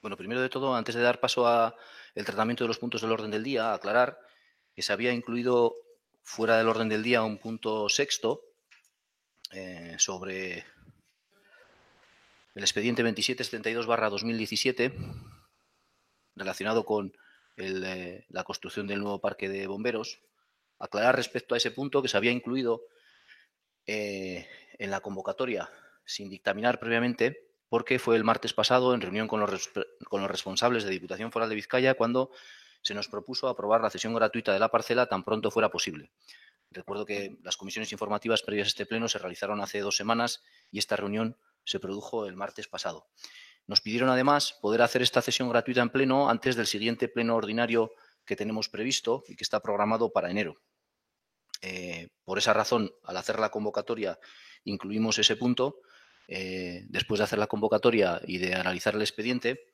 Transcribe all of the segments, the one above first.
Bueno, primero de todo, antes de dar paso al tratamiento de los puntos del orden del día, aclarar que se había incluido fuera del orden del día un punto sexto sobre el expediente 2772/2017 relacionado con la construcción del nuevo parque de bomberos. Aclarar respecto a ese punto que se había incluido en la convocatoria sin dictaminar previamente, porque fue el martes pasado en reunión con los responsables de Diputación Foral de Vizcaya cuando se nos propuso aprobar la cesión gratuita de la parcela tan pronto fuera posible. Recuerdo que las comisiones informativas previas a este pleno se realizaron hace 2 semanas y esta reunión se produjo el martes pasado. Nos pidieron además poder hacer esta cesión gratuita en pleno antes del siguiente pleno ordinario que tenemos previsto y que está programado para enero. Por esa razón, al hacer la convocatoria, incluimos ese punto. Después de hacer la convocatoria y de analizar el expediente,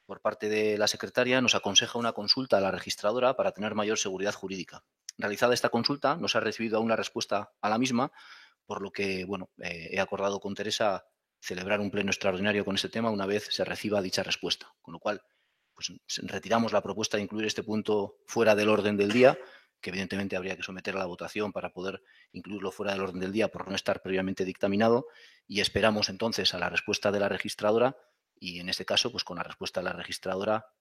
por parte de la secretaria nos aconseja una consulta a la registradora para tener mayor seguridad jurídica. Realizada esta consulta, no se ha recibido aún la respuesta a la misma, por lo que he acordado con Teresa celebrar un pleno extraordinario con este tema una vez se reciba dicha respuesta. Con lo cual, pues, retiramos la propuesta de incluir este punto fuera del orden del día, que evidentemente habría que someter a la votación para poder incluirlo fuera del orden del día por no estar previamente dictaminado, y esperamos entonces a la respuesta de la registradora y en este caso, pues con la respuesta de la registradora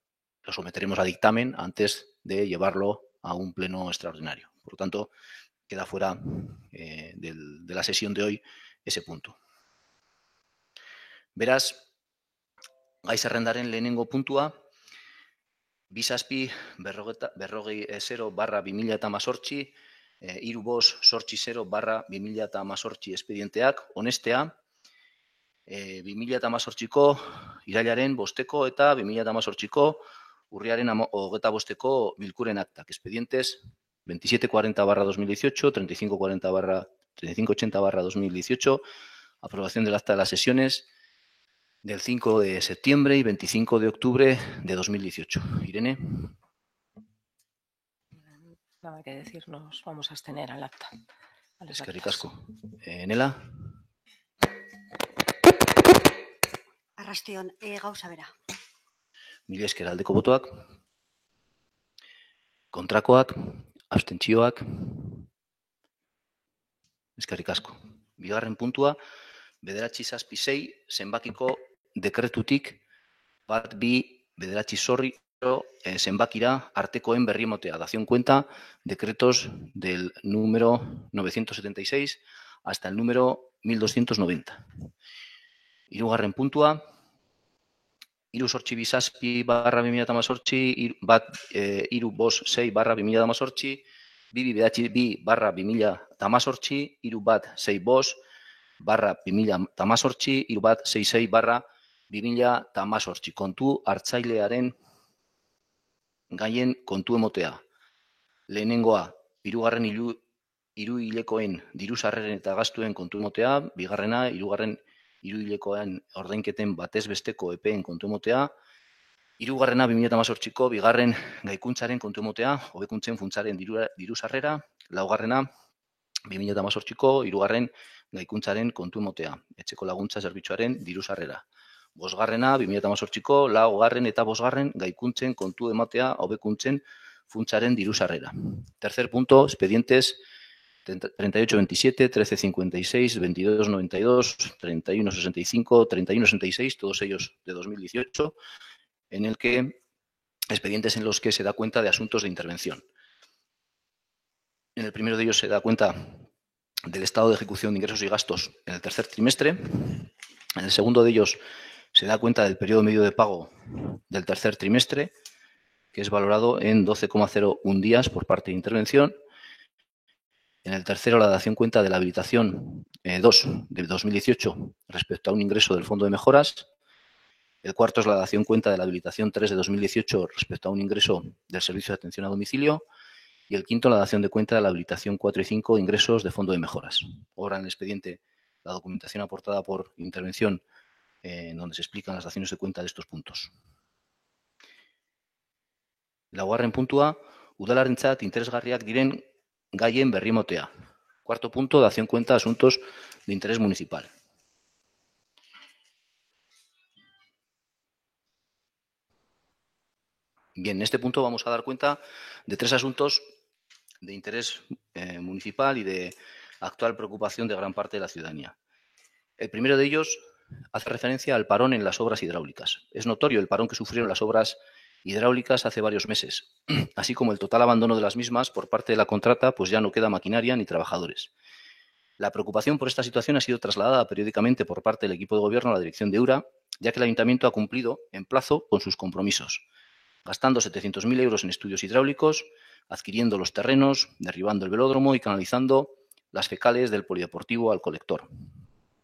lo someteremos a dictamen antes de llevarlo a un pleno extraordinario. Por lo tanto, queda fuera de la sesión de hoy ese punto. Beraz, gai zerrendaren lehenengo puntua, 27/0/2018 35/0/2018 espedienteak onestea, 2018ko irailaren 5 eta 2018ko urriaren 25ko bilkuren aktak. Expedientes 2740/2018, 3580/2018, aprobación del acta de las sesiones del 5 de septiembre y 25 de octubre de 2018. Irene. Nada que decir, nos vamos a abstener al acta. Eskerrik asko. Nela. Arrastion, gauza bera. Mila esker, aldeko botoak. Kontrakoak, abstentzioak. Eskerrik asko. Bigarren puntua, 976 zenbakiko dekretutik 1-2-9 zenbakira artekoen berri emotea. Dación cuenta decretos del número 976 hasta el número 1290. Hirugarren puntua, 3-8-7/2018, 3-5-6/2018, 2-9-2/2018, 3-1-6-5/2018, 3-1-6-6/2018. Kontu hartzailearen gaien kontu emotea. Lehenengoa, hirugarren hiruhilekoen diru sarreren eta gastuen kontu emotea, bigarrena, hirugarren hiruhilekoen ordainketen batez besteko epeen kontu emotea, hirugarrena 2018ko bigarren gaikuntzaren kontu emotea, hobekuntzen funtsaren diru sarrera, laugarrena 2018ko hirugarren gaikuntzaren kontu emotea, etxeko laguntza zerbitzuaren diru sarrera. Bosgarrena 2018ko laugarren eta bosgarren gaikuntzen kontu ematea, hobekuntzen funtsaren diru sarrera. Tercer punto, expedientes 3827, 1356, 2292, 3165, 3166, todos ellos de 2018, en el que expedientes en los que se da cuenta de asuntos de intervención. En el primero de ellos se da cuenta del estado de ejecución de ingresos y gastos en el tercer trimestre. En el segundo de ellos se da cuenta del periodo medio de pago del tercer trimestre, que es valorado en 12,01 días por parte de intervención. En el tercero, la dación cuenta de la habilitación 2 de 2018 respecto a un ingreso del Fondo de Mejoras. El cuarto es la dación cuenta de la habilitación 3 de 2018 respecto a un ingreso del Servicio de Atención a Domicilio. Y el quinto, la dación de cuenta de la habilitación 4 y 5, ingresos de Fondo de Mejoras. Ahora en el expediente la documentación aportada por intervención en donde se explican las daciones de cuenta de estos puntos. Laugarren puntua, udalarentzat interesgarriak diren gaien berri emotea. Cuarto punto, dación cuenta de asuntos de interés municipal. Bien, en este punto vamos a dar cuenta de 3 asuntos de interés municipal y de actual preocupación de gran parte de la ciudadanía. El primero de ellos hace referencia al parón en las obras hidráulicas. Es notorio el parón que sufrieron las obras hidráulicas hace varios meses, así como el total abandono de las mismas por parte de la contrata, pues ya no queda maquinaria ni trabajadores. La preocupación por esta situación ha sido trasladada periódicamente por parte del equipo de gobierno a la dirección de URA, ya que el ayuntamiento ha cumplido en plazo con sus compromisos, gastando 700.000 euros en estudios hidráulicos, adquiriendo los terrenos, derribando el velódromo y canalizando las fecales del polideportivo al colector.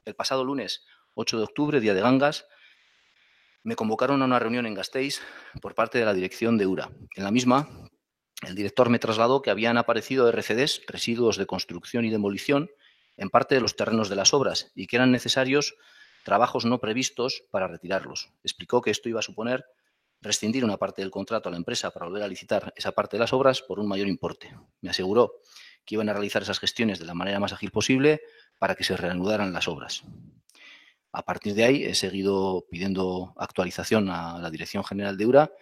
El pasado lunes 8 de octubre, día de Gangas, me convocaron a una reunión en Gasteiz por parte de la dirección de URA. En la misma, el director me trasladó que habían aparecido RCDs, residuos de construcción y demolición, en parte de los terrenos de las obras y que eran necesarios trabajos no previstos para retirarlos. Explicó que esto iba a suponer rescindir una parte del contrato a la empresa para volver a licitar esa parte de las obras por un mayor importe. Me aseguró que iban a realizar esas gestiones de la manera más ágil posible para que se reanudaran las obras. A partir de ahí he seguido pidiendo actualización a la Dirección General de URA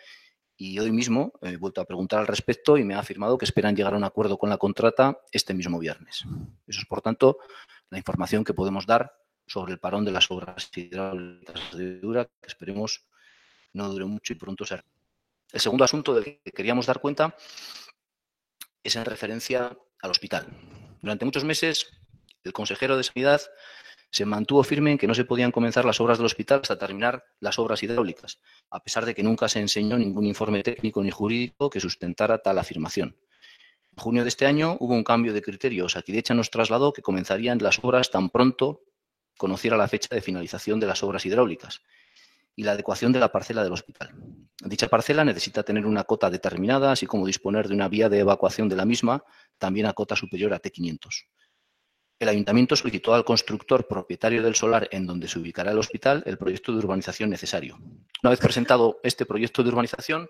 y hoy mismo he vuelto a preguntar al respecto y me ha afirmado que esperan llegar a un acuerdo con la contrata este mismo viernes. Eso es, por tanto, la información que podemos dar sobre el parón de las obras hidráulicas de URA, que esperemos no dure mucho y pronto se. El segundo asunto del que queríamos dar cuenta es en referencia al hospital. Durante muchos meses, el consejero de Sanidad se mantuvo firme en que no se podían comenzar las obras del hospital hasta terminar las obras hidráulicas, a pesar de que nunca se enseñó ningún informe técnico ni jurídico que sustentara tal afirmación. En junio de este año hubo un cambio de criterio. Osakidetza nos trasladó que comenzarían las obras tan pronto conociera la fecha de finalización de las obras hidráulicas y la adecuación de la parcela del hospital. Dicha parcela necesita tener una cota determinada, así como disponer de una vía de evacuación de la misma, también a cota superior a T500. El ayuntamiento solicitó al constructor propietario del solar en donde se ubicará el hospital el proyecto de urbanización necesario. Una vez presentado este proyecto de urbanización,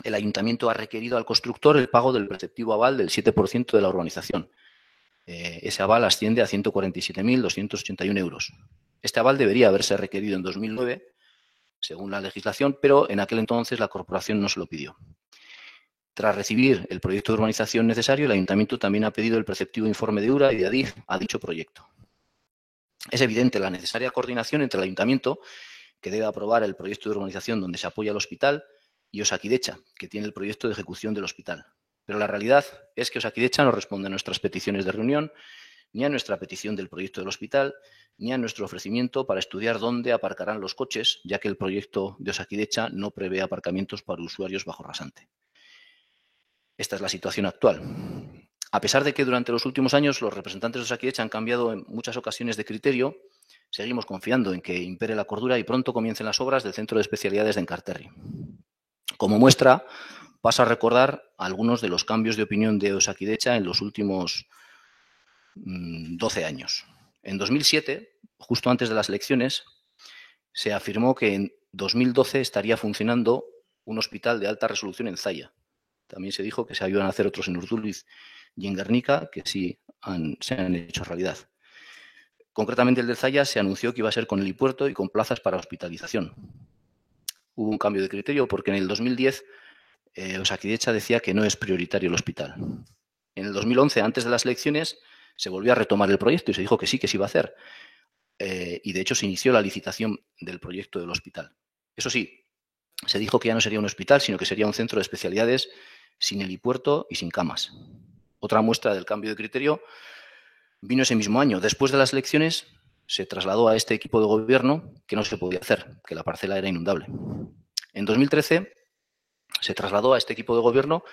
el ayuntamiento ha requerido al constructor el pago del preceptivo aval del 7% de la urbanización. Ese aval asciende a 147.281 euros. Este aval debería haberse requerido en 2009, según la legislación, pero en aquel entonces la corporación no se lo pidió. Tras recibir el proyecto de urbanización necesario, el ayuntamiento también ha pedido el preceptivo informe de URA y de ADIF a dicho proyecto. Es evidente la necesaria coordinación entre el ayuntamiento, que debe aprobar el proyecto de urbanización donde se apoya el hospital, y Osakidetza, que tiene el proyecto de ejecución del hospital. Pero la realidad es que Osakidetza no responde a nuestras peticiones de reunión, ni a nuestra petición del proyecto del hospital, ni a nuestro ofrecimiento para estudiar dónde aparcarán los coches, ya que el proyecto de Osakidetza no prevé aparcamientos para usuarios bajo rasante. Esta es la situación actual. A pesar de que durante los últimos años los representantes de Osakidetza han cambiado en muchas ocasiones de criterio, seguimos confiando en que impere la cordura y pronto comiencen las obras del Centro de Especialidades de Enkarterri. Como muestra, paso a recordar algunos de los cambios de opinión de Osakidetza en los últimos 12 años. En 2007, justo antes de las elecciones, se afirmó que en 2012 estaría funcionando un hospital de alta resolución en Zalla. También se dijo que se iban a hacer otros en Urduliz y en Guernica, que sí se han hecho realidad. Concretamente el de Zalla se anunció que iba a ser con helipuerto y con plazas para hospitalización. Hubo un cambio de criterio porque en el 2010 Osakidetza decía que no es prioritario el hospital. En el 2011, antes de las elecciones, se volvió a retomar el proyecto y se dijo que sí iba a hacer. Y de hecho se inició la licitación del proyecto del hospital. Eso sí, se dijo que ya no sería un hospital, sino que sería un centro de especialidades sin helipuerto y sin camas. Otra muestra del cambio de criterio vino ese mismo año. Después de las elecciones se trasladó a este equipo de gobierno que no se podía hacer, que la parcela era inundable. En 2013 se trasladó a este equipo de gobierno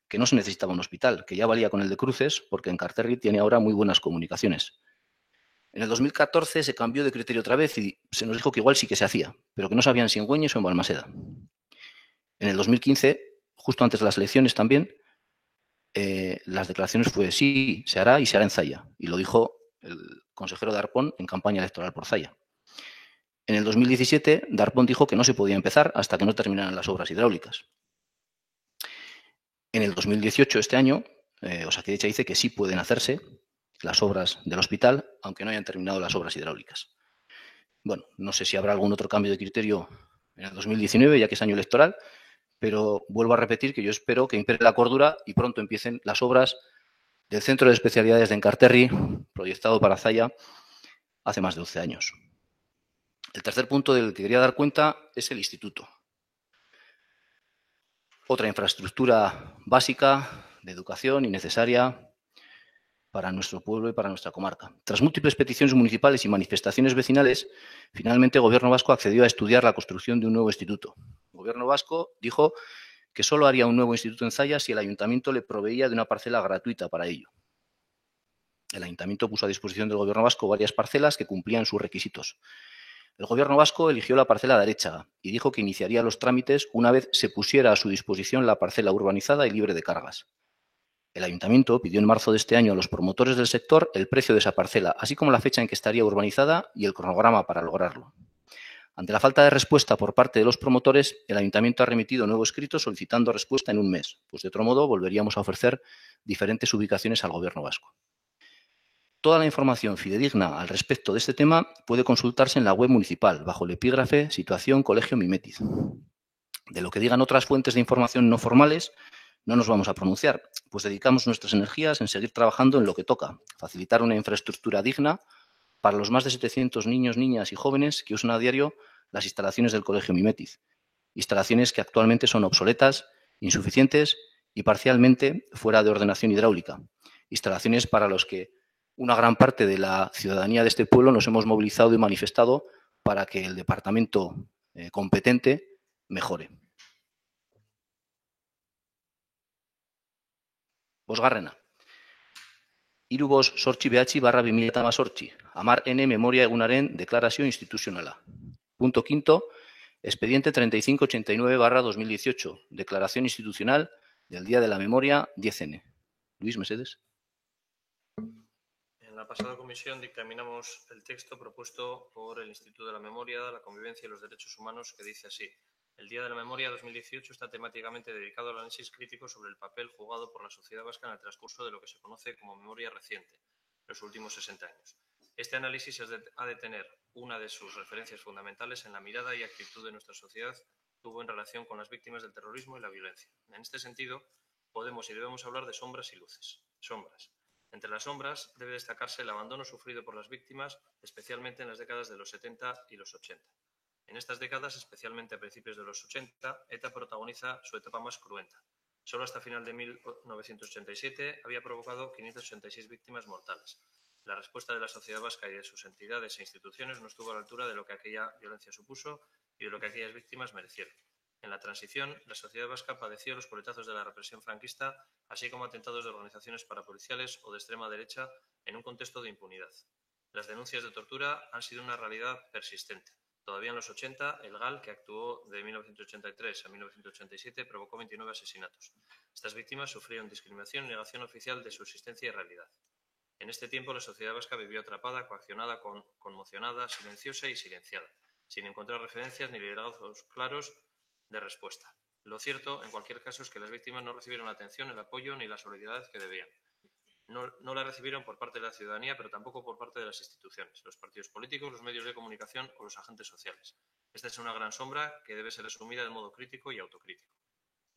que no se necesitaba un hospital, que ya valía con el de Cruces, porque Enkarterri tiene ahora muy buenas comunicaciones. En el 2014 se cambió de criterio otra vez y se nos dijo que igual sí que se hacía, pero que no sabían si en Güeñes o en Balmaseda. En el 2015, justo antes de las elecciones también, las declaraciones fue sí, se hará y se hará en Zalla. Y lo dijo el consejero Darpón en campaña electoral por Zalla. En el 2017, Darpón dijo que no se podía empezar hasta que no terminaran las obras hidráulicas. En el 2018, este año, Osakidetza dice que sí pueden hacerse las obras del hospital, aunque no hayan terminado las obras hidráulicas. Bueno, no sé si habrá algún otro cambio de criterio en el 2019, ya que es año electoral, pero vuelvo a repetir que yo espero que impere la cordura y pronto empiecen las obras del Centro de Especialidades de Enkarterri, proyectado para Zalla hace más de 12 años. El tercer punto del que quería dar cuenta es el instituto. Otra infraestructura básica de educación y necesaria para nuestro pueblo y para nuestra comarca. Tras múltiples peticiones municipales y manifestaciones vecinales, finalmente el Gobierno vasco accedió a estudiar la construcción de un nuevo instituto. El Gobierno vasco dijo que solo haría un nuevo instituto en Zalla si el Ayuntamiento le proveía de una parcela gratuita para ello. El Ayuntamiento puso a disposición del Gobierno vasco varias parcelas que cumplían sus requisitos. El Gobierno vasco eligió la parcela de Arechaga y dijo que iniciaría los trámites una vez se pusiera a su disposición la parcela urbanizada y libre de cargas. El Ayuntamiento pidió en marzo de este año a los promotores del sector el precio de esa parcela, así como la fecha en que estaría urbanizada y el cronograma para lograrlo. Ante la falta de respuesta por parte de los promotores, el Ayuntamiento ha remitido nuevo escrito solicitando respuesta en un mes, pues de otro modo volveríamos a ofrecer diferentes ubicaciones al Gobierno vasco. Toda la información fidedigna al respecto de este tema puede consultarse en la web municipal, bajo el epígrafe Situación Colegio Mimetiz. De lo que digan otras fuentes de información no formales, no nos vamos a pronunciar, pues dedicamos nuestras energías en seguir trabajando en lo que toca, facilitar una infraestructura digna para los más de 700 niños, niñas y jóvenes que usan a diario las instalaciones del Colegio Mimetiz. Instalaciones que actualmente son obsoletas, insuficientes y parcialmente fuera de ordenación hidráulica. Instalaciones para los que una gran parte de la ciudadanía de este pueblo nos hemos movilizado y manifestado para que el departamento competente mejore. Bosgarrena. Hiru bost sortzi behatzi barra 2018. Amar N memoria egunaren deklarazio instituzionala. Punto quinto. Expediente 3589 barra 2018. Declaración institucional del Día de la Memoria 10N. Luis Mercedes. En la pasada comisión dictaminamos el texto propuesto por el Instituto de la Memoria, la Convivencia y los Derechos Humanos, que dice así: el Día de la Memoria 2018 está temáticamente dedicado al análisis crítico sobre el papel jugado por la sociedad vasca en el transcurso de lo que se conoce como memoria reciente, los últimos 60 años. Este análisis ha de tener una de sus referencias fundamentales en la mirada y actitud de nuestra sociedad tuvo en relación con las víctimas del terrorismo y la violencia. En este sentido, podemos y debemos hablar de sombras y luces. Sombras. Entre las sombras debe destacarse el abandono sufrido por las víctimas, especialmente en las décadas de los 70 y los 80. En estas décadas, especialmente a principios de los 80, ETA protagoniza su etapa más cruenta. Solo hasta final de 1987 había provocado 586 víctimas mortales. La respuesta de la sociedad vasca y de sus entidades e instituciones no estuvo a la altura de lo que aquella violencia supuso y de lo que aquellas víctimas merecieron. En la transición, la sociedad vasca padeció los coletazos de la represión franquista, así como atentados de organizaciones parapoliciales o de extrema derecha en un contexto de impunidad. Las denuncias de tortura han sido una realidad persistente. Todavía en los 80, el GAL, que actuó de 1983 a 1987, provocó 29 asesinatos. Estas víctimas sufrieron discriminación y negación oficial de su existencia y realidad. En este tiempo, la sociedad vasca vivió atrapada, coaccionada, conmocionada, silenciosa y silenciada, sin encontrar referencias ni liderazgos claros de respuesta. Lo cierto, en cualquier caso, es que las víctimas no recibieron la atención, el apoyo ni la solidaridad que debían. No la recibieron por parte de la ciudadanía, pero tampoco por parte de las instituciones, los partidos políticos, los medios de comunicación o los agentes sociales. Esta es una gran sombra que debe ser asumida de modo crítico y autocrítico.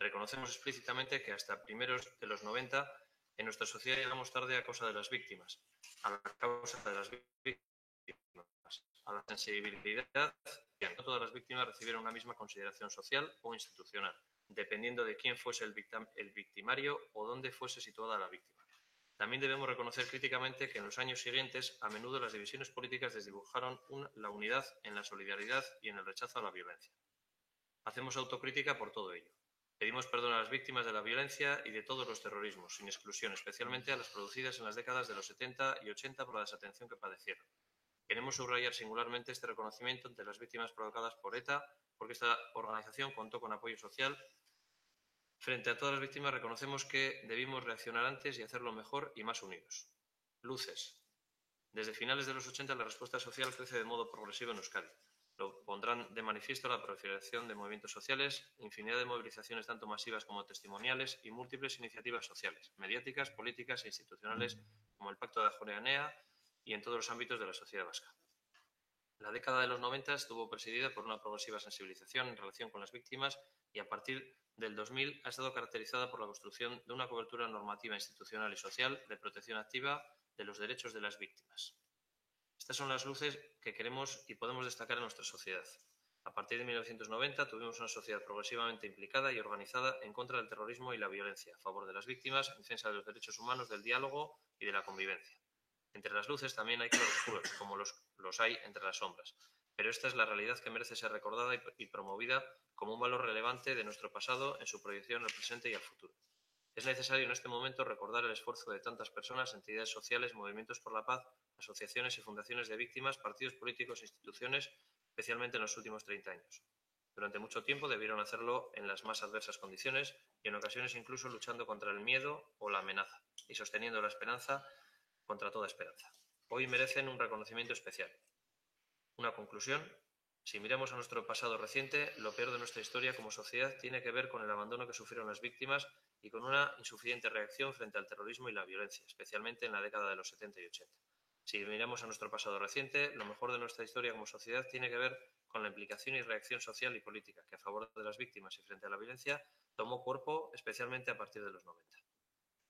Reconocemos explícitamente que hasta primeros de los 90 en nuestra sociedad llegamos tarde a causa de las víctimas, a la causa de las víctimas, a la sensibilidad. No todas las víctimas recibieron una misma consideración social o institucional, dependiendo de quién fuese el victimario o dónde fuese situada la víctima. También debemos reconocer críticamente que en los años siguientes a menudo las divisiones políticas desdibujaron la unidad en la solidaridad y en el rechazo a la violencia. Hacemos autocrítica por todo ello. Pedimos perdón a las víctimas de la violencia y de todos los terrorismos, sin exclusión, especialmente a las producidas en las décadas de los 70 y 80 por la desatención que padecieron. Queremos subrayar singularmente este reconocimiento ante las víctimas provocadas por ETA, porque esta organización contó con apoyo social. Frente a todas las víctimas reconocemos que debimos reaccionar antes y hacerlo mejor y más unidos. Luces. Desde finales de los 80 la respuesta social crece de modo progresivo en Euskadi. Lo pondrán de manifiesto la proliferación de movimientos sociales, infinidad de movilizaciones tanto masivas como testimoniales y múltiples iniciativas sociales, mediáticas, políticas e institucionales como el Pacto de Ajuria Enea y en todos los ámbitos de la sociedad vasca. La década de los 90 estuvo presidida por una progresiva sensibilización en relación con las víctimas y a partir del 2000 ha estado caracterizada por la construcción de una cobertura normativa, institucional y social de protección activa de los derechos de las víctimas. Estas son las luces que queremos y podemos destacar en nuestra sociedad. A partir de 1990 tuvimos una sociedad progresivamente implicada y organizada en contra del terrorismo y la violencia, a favor de las víctimas, en defensa de los derechos humanos, del diálogo y de la convivencia. Entre las luces también hay claroscuros, como los hay entre las sombras. Pero esta es la realidad que merece ser recordada y promovida como un valor relevante de nuestro pasado en su proyección al presente y al futuro. Es necesario en este momento recordar el esfuerzo de tantas personas, entidades sociales, movimientos por la paz, asociaciones y fundaciones de víctimas, partidos políticos e instituciones, especialmente en los últimos 30 años. Durante mucho tiempo debieron hacerlo en las más adversas condiciones y en ocasiones incluso luchando contra el miedo o la amenaza y sosteniendo la esperanza contra toda esperanza. Hoy merecen un reconocimiento especial. Una conclusión: si miramos a nuestro pasado reciente, lo peor de nuestra historia como sociedad tiene que ver con el abandono que sufrieron las víctimas y con una insuficiente reacción frente al terrorismo y la violencia, especialmente en la década de los 70 y 80. Si miramos a nuestro pasado reciente, lo mejor de nuestra historia como sociedad tiene que ver con la implicación y reacción social y política que a favor de las víctimas y frente a la violencia tomó cuerpo especialmente a partir de los 90.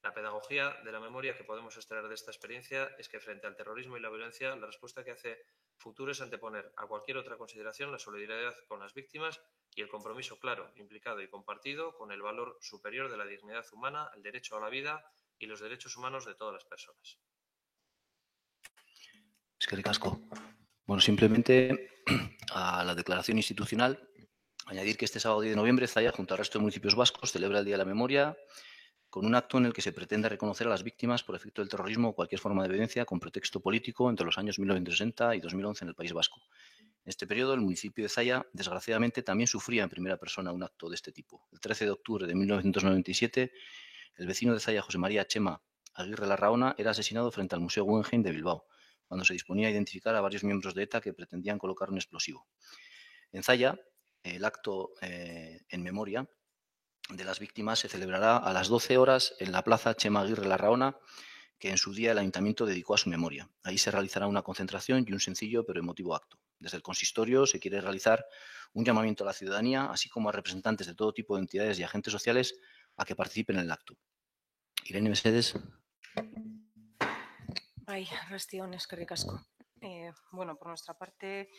La pedagogía de la memoria que podemos extraer de esta experiencia es que frente al terrorismo y la violencia, la respuesta que hace futuro es anteponer a cualquier otra consideración la solidaridad con las víctimas y el compromiso claro, implicado y compartido con el valor superior de la dignidad humana, el derecho a la vida y los derechos humanos de todas las personas. Eskerrik asko. Bueno, simplemente a la declaración institucional, añadir que este sábado 10 de noviembre Zaya, junto al resto de municipios vascos, celebra el Día de la Memoria con un acto en el que se pretende reconocer a las víctimas por efecto del terrorismo o cualquier forma de violencia con pretexto político entre los años 1960 y 2011 en el País Vasco. En este periodo, el municipio de Zaya, desgraciadamente, también sufría en primera persona un acto de este tipo. El 13 de octubre de 1997, el vecino de Zaya, José María Chema Aguirre Larraona, era asesinado frente al Museo Guggenheim de Bilbao, cuando se disponía a identificar a varios miembros de ETA que pretendían colocar un explosivo. En Zaya, el acto en memoria de las víctimas se celebrará a las 12 horas en la plaza Chema Aguirre Larraona, que en su día el Ayuntamiento dedicó a su memoria. Ahí se realizará una concentración y un sencillo pero emotivo acto. Desde el consistorio se quiere realizar un llamamiento a la ciudadanía, así como a representantes de todo tipo de entidades y agentes sociales, a que participen en el acto. Irene Mercedes. Bai, arrastion, eskerrik asko. Bueno, por nuestra parte,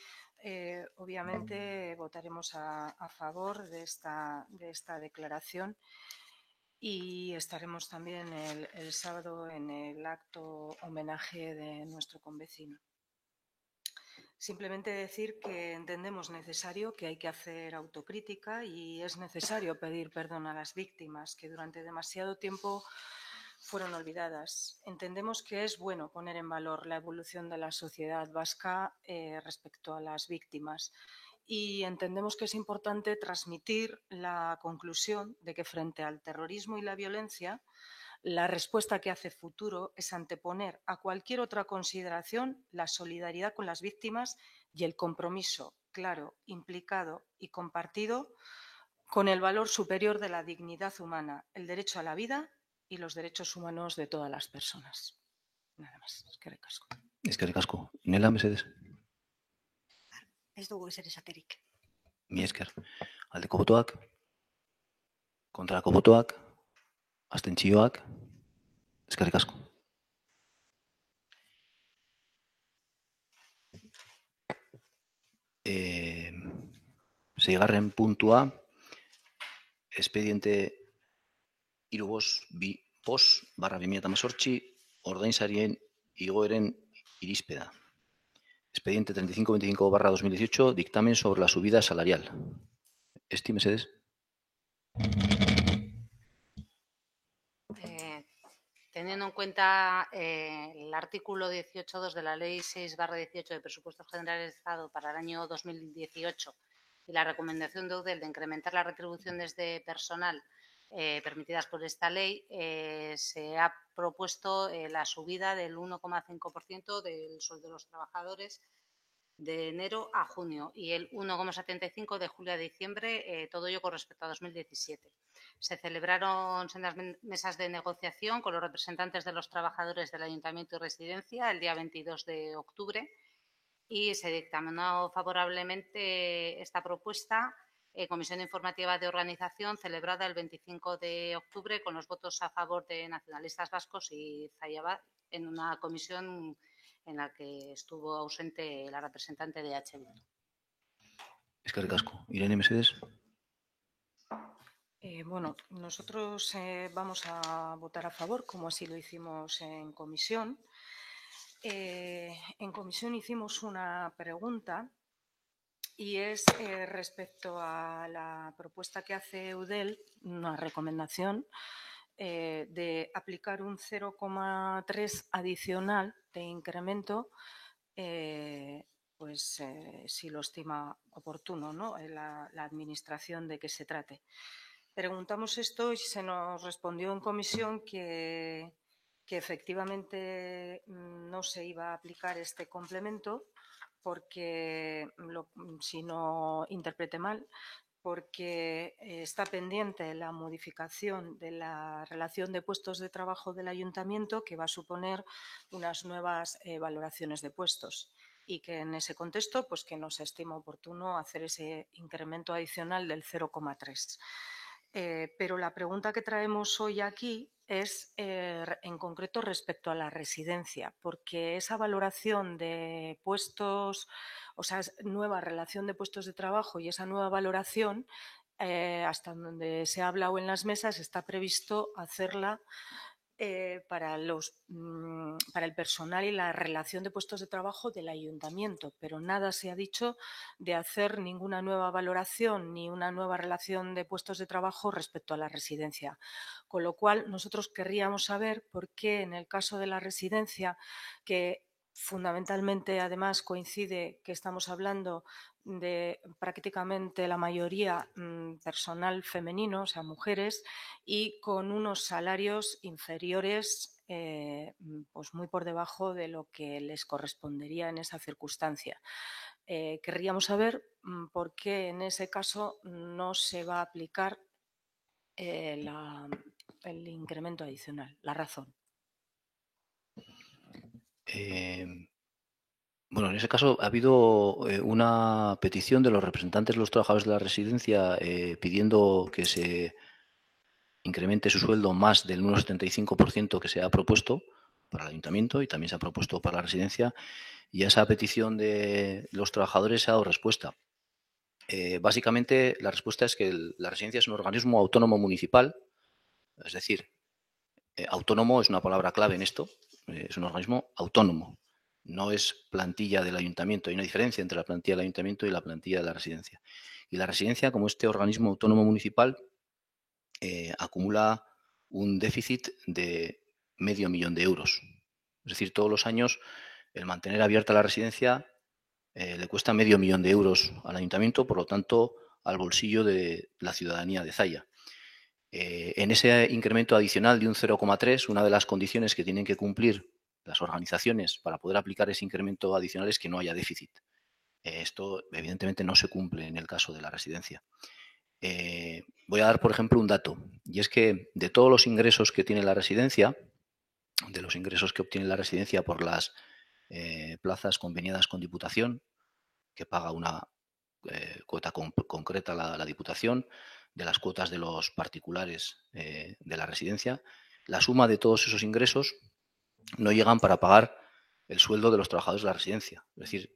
obviamente votaremos a favor de esta declaración y estaremos también el sábado en el acto homenaje de nuestro convecino. Simplemente decir que entendemos necesario que hay que hacer autocrítica y es necesario pedir perdón a las víctimas que durante demasiado tiempo fueron olvidadas. Entendemos que es bueno poner en valor la evolución de la sociedad vasca respecto a las víctimas y entendemos que es importante transmitir la conclusión de que frente al terrorismo y la violencia, la respuesta que hace futuro es anteponer a cualquier otra consideración la solidaridad con las víctimas y el compromiso claro, implicado y compartido con el valor superior de la dignidad humana, el derecho a la vida y los derechos humanos de todas las personas. Nada más. Eskerrik asko. Eskerrik asko. Nela Mercedes. Ez dugu ezer esaterik. Mi esker. Aldeko botoak, kontrako botoak, abstentzioak. Eskerrik asko. Seigarren puntua, expediente 35/2018, ordainsarien igoeren irizpeda. Expediente 3525/2018, dictamen sobre la subida salarial. Esti, mesedes. Teniendo en cuenta el artículo 18.2 de la Ley 6/18 de Presupuestos Generales del Estado para el año 2018 y la recomendación de UDEL de incrementar las retribuciones de personal permitidas por esta ley, se ha propuesto la subida del 1,5% del sueldo de los trabajadores de enero a junio y el 1,75% de julio a diciembre, todo ello con respecto a 2017. Se celebraron sendas mesas de negociación con los representantes de los trabajadores del Ayuntamiento y Residencia el día 22 de octubre y se dictaminó favorablemente esta propuesta en comisión informativa de organización celebrada el 25 de octubre con los votos a favor de nacionalistas vascos y Zayabad en una comisión en la que estuvo ausente la representante de H. Bildu. Eskerrik asko. Irene, mesedez. Bueno, nosotros vamos a votar a favor, como así lo hicimos en comisión. En comisión hicimos una pregunta y es respecto a la propuesta que hace Eudel, una recomendación de aplicar un 0,3 adicional de incremento, si lo estima oportuno, ¿no? la administración de que se trate. Preguntamos esto y se nos respondió en comisión que efectivamente no se iba a aplicar este complemento porque, si no interprete mal, porque está pendiente la modificación de la relación de puestos de trabajo del ayuntamiento, que va a suponer unas nuevas valoraciones de puestos, y que en ese contexto pues que nos estima oportuno hacer ese incremento adicional del 0,3. Pero la pregunta que traemos hoy aquí es en concreto respecto a la residencia, porque esa valoración de puestos, o sea, nueva relación de puestos de trabajo y esa nueva valoración, hasta donde se ha hablado en las mesas, está previsto hacerla para el personal y la relación de puestos de trabajo del ayuntamiento, pero nada se ha dicho de hacer ninguna nueva valoración ni una nueva relación de puestos de trabajo respecto a la residencia. Con lo cual, nosotros querríamos saber por qué en el caso de la residencia, que fundamentalmente además coincide que estamos hablando de prácticamente la mayoría personal femenino, o sea, mujeres, y con unos salarios inferiores, pues muy por debajo de lo que les correspondería en esa circunstancia. Querríamos saber por qué en ese caso no se va a aplicar el incremento adicional, la razón. Bueno, en ese caso ha habido una petición de los representantes de los trabajadores de la residencia pidiendo que se incremente su sueldo más del 1,75% que se ha propuesto para el ayuntamiento y también se ha propuesto para la residencia, y a esa petición de los trabajadores se ha dado respuesta. Básicamente, la respuesta es que la residencia es un organismo autónomo municipal, es decir, autónomo es una palabra clave en esto, es un organismo autónomo. No es plantilla del ayuntamiento. Hay una diferencia entre la plantilla del ayuntamiento y la plantilla de la residencia. Y la residencia, como este organismo autónomo municipal, acumula un déficit de $500,000 de euros. Es decir, todos los años el mantener abierta la residencia le cuesta $500,000 de euros al ayuntamiento, por lo tanto, al bolsillo de la ciudadanía de Zalla. En ese incremento adicional de un 0,3, una de las condiciones que tienen que cumplir las organizaciones para poder aplicar ese incremento adicional es que no haya déficit. Esto, evidentemente, no se cumple en el caso de la residencia. Voy a dar, por ejemplo, un dato, y es que de todos los ingresos que tiene la residencia, de los ingresos que obtiene la residencia por las plazas conveniadas con Diputación, que paga una cuota concreta la Diputación, de las cuotas de los particulares de la residencia, la suma de todos esos ingresos no llegan para pagar el sueldo de los trabajadores de la residencia. Es decir,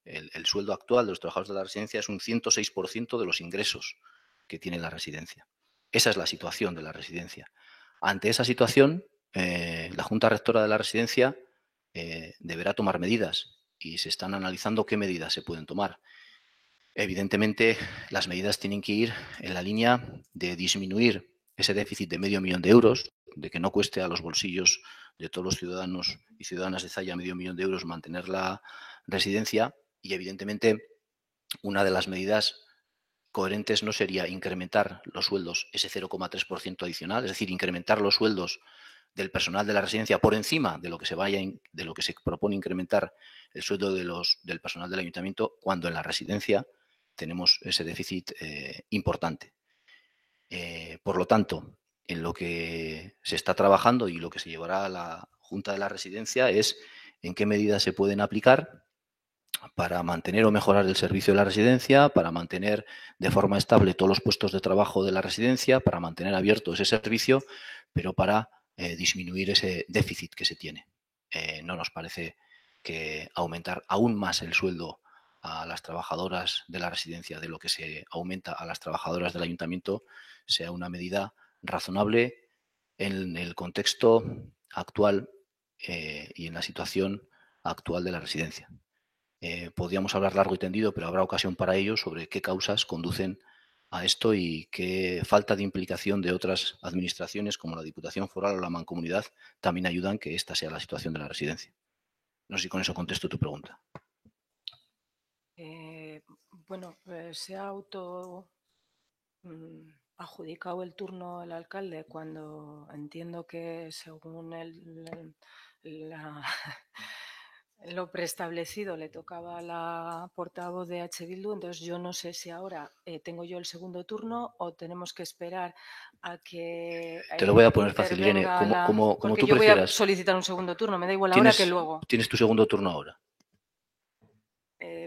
el sueldo actual de los trabajadores de la residencia es un 106% de los ingresos que tiene la residencia. Esa es la situación de la residencia. Ante esa situación, la Junta Rectora de la residencia deberá tomar medidas y se están analizando qué medidas se pueden tomar. Evidentemente, las medidas tienen que ir en la línea de disminuir ese déficit de $500,000 de euros, de que no cueste a los bolsillos de todos los ciudadanos y ciudadanas de Zalla $500,000 de euros mantener la residencia, y evidentemente una de las medidas coherentes no sería incrementar los sueldos ese 0,3% adicional, es decir, incrementar los sueldos del personal de la residencia por encima de lo que se propone incrementar el sueldo del personal del ayuntamiento, cuando en la residencia tenemos ese déficit importante. Por lo tanto, en lo que se está trabajando y lo que se llevará a la Junta de la Residencia es en qué medidas se pueden aplicar para mantener o mejorar el servicio de la residencia, para mantener de forma estable todos los puestos de trabajo de la residencia, para mantener abierto ese servicio, pero para disminuir ese déficit que se tiene. No nos parece que aumentar aún más el sueldo a las trabajadoras de la residencia de lo que se aumenta a las trabajadoras del ayuntamiento sea una medida razonable en el contexto actual y en la situación actual de la residencia. Podríamos hablar largo y tendido, pero habrá ocasión para ello sobre qué causas conducen a esto y qué falta de implicación de otras administraciones como la Diputación Foral o la Mancomunidad también ayudan que esta sea la situación de la residencia. No sé si con eso contesto tu pregunta. Bueno, se ha adjudicado el turno el alcalde cuando entiendo que según lo preestablecido le tocaba a la portavoz de H. Bildu, entonces yo no sé si ahora tengo yo el segundo turno o tenemos que esperar a que te lo voy a poner fácil, Irene, como porque tú yo prefieras. Voy a solicitar un segundo turno, me da igual ahora que luego. ¿Tienes tu segundo turno ahora?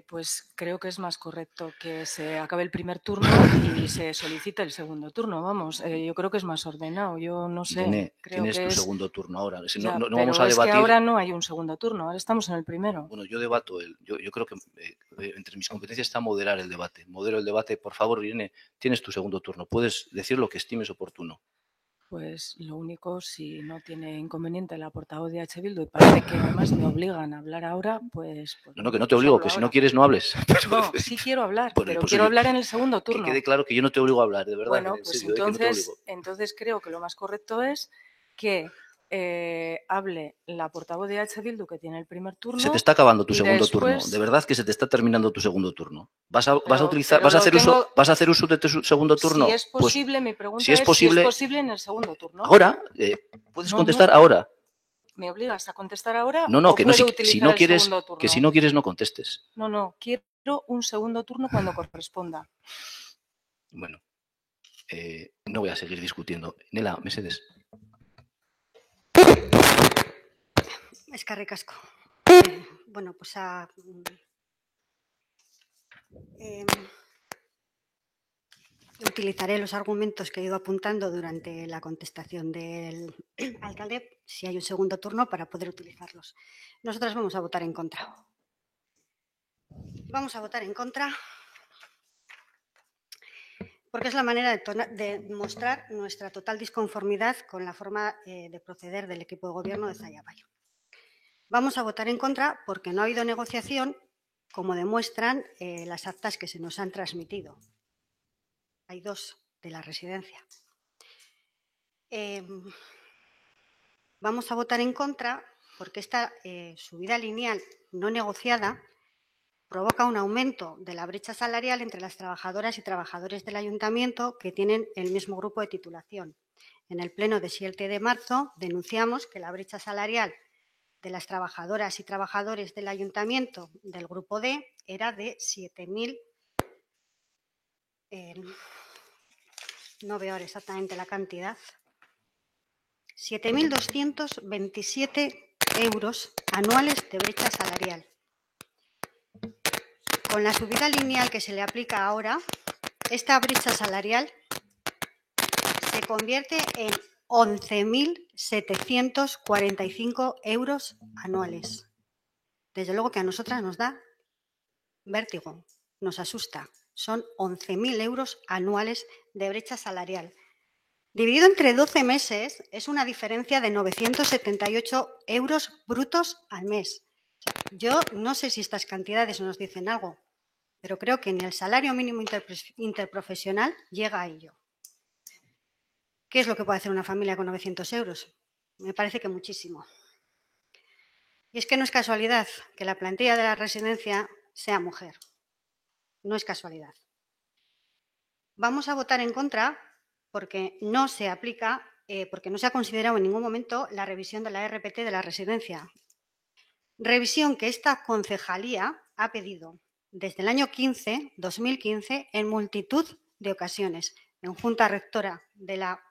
Pues creo que es más correcto que se acabe el primer turno y se solicite el segundo turno. Vamos, yo creo que es más ordenado. Yo no sé. Irene, creo tienes que tu segundo turno ahora. Ya, no pero vamos a es debatir. Que ahora no hay un segundo turno, ahora estamos en el primero. Bueno, yo debato. Yo creo que entre mis competencias está moderar el debate. Modero el debate. Por favor, Irene, tienes tu segundo turno. Puedes decir lo que estimes oportuno. Pues lo único, si no tiene inconveniente la portavoz de H. Bildu y parece que además me obligan a hablar ahora, pues no, que no te obligo, que si no quieres no hables. No, sí quiero hablar, bueno, pero quiero hablar en el segundo turno. Que quede claro que yo no te obligo a hablar, de verdad. Bueno, en pues serio, entonces creo que lo más correcto es que hable la portavoz de H. Bildu, que tiene el primer turno. Se te está acabando tu segundo turno. De verdad que se te está terminando tu segundo turno. ¿Vas a hacer uso de tu segundo turno? Si es posible, mi pregunta si es posible en el segundo turno. Ahora, puedes contestar ahora. ¿Me obligas a contestar ahora? No, que no, si no quieres, que si no quieres no contestes. No, quiero un segundo turno cuando corresponda. Bueno, no voy a seguir discutiendo. Nela, mesedes. Eskerrik asko. Bueno, pues utilizaré los argumentos que he ido apuntando durante la contestación del alcalde, si hay un segundo turno, para poder utilizarlos. Nosotras vamos a votar en contra. Vamos a votar en contra porque es la manera de mostrar nuestra total disconformidad con la forma de proceder del equipo de gobierno de Zaya Bayo. Vamos a votar en contra porque no ha habido negociación, como demuestran las actas que se nos han transmitido. Hay 2 de la residencia. Vamos a votar en contra porque esta subida lineal no negociada provoca un aumento de la brecha salarial entre las trabajadoras y trabajadores del ayuntamiento que tienen el mismo grupo de titulación. En el pleno de 7 de marzo denunciamos que la brecha salarial de las trabajadoras y trabajadores del ayuntamiento del grupo D era de 7.000, no veo ahora exactamente la cantidad, 7.227 euros anuales de brecha salarial. Con la subida lineal que se le aplica ahora, esta brecha salarial se convierte en 11.745 euros anuales. Desde luego que a nosotras nos da vértigo, nos asusta. Son 11.000 euros anuales de brecha salarial. Dividido entre 12 meses es una diferencia de 978 euros brutos al mes. Yo no sé si estas cantidades nos dicen algo, pero creo que ni el salario mínimo interprofesional llega a ello. ¿Qué es lo que puede hacer una familia con 900 euros? Me parece que muchísimo. Y es que no es casualidad que la plantilla de la residencia sea mujer. No es casualidad. Vamos a votar en contra porque no se aplica, porque no se ha considerado en ningún momento la revisión de la RPT de la residencia. Revisión que esta concejalía ha pedido desde el año 2015, en multitud de ocasiones, en Junta Rectora de la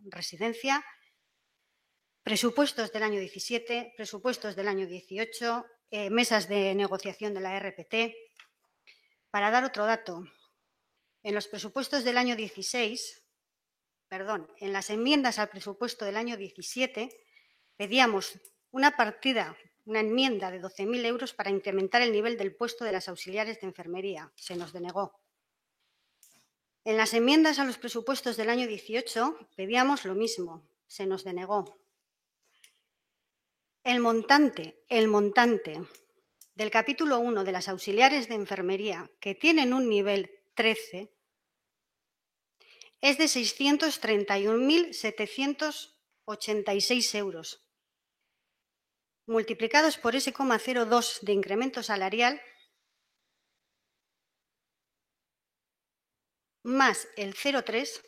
residencia, presupuestos del año 17, presupuestos del año 18, mesas de negociación de la RPT. Para dar otro dato, en los presupuestos del año 16, en las enmiendas al presupuesto del año 17, pedíamos una partida, una enmienda de 12.000 euros para incrementar el nivel del puesto de las auxiliares de enfermería. Se nos denegó. En las enmiendas a los presupuestos del año 18 pedíamos lo mismo. Se nos denegó. El montante del capítulo 1 de las auxiliares de enfermería que tienen un nivel 13 es de 631.786 euros. Multiplicados por ese 0,02 de incremento salarial, más el 0,3,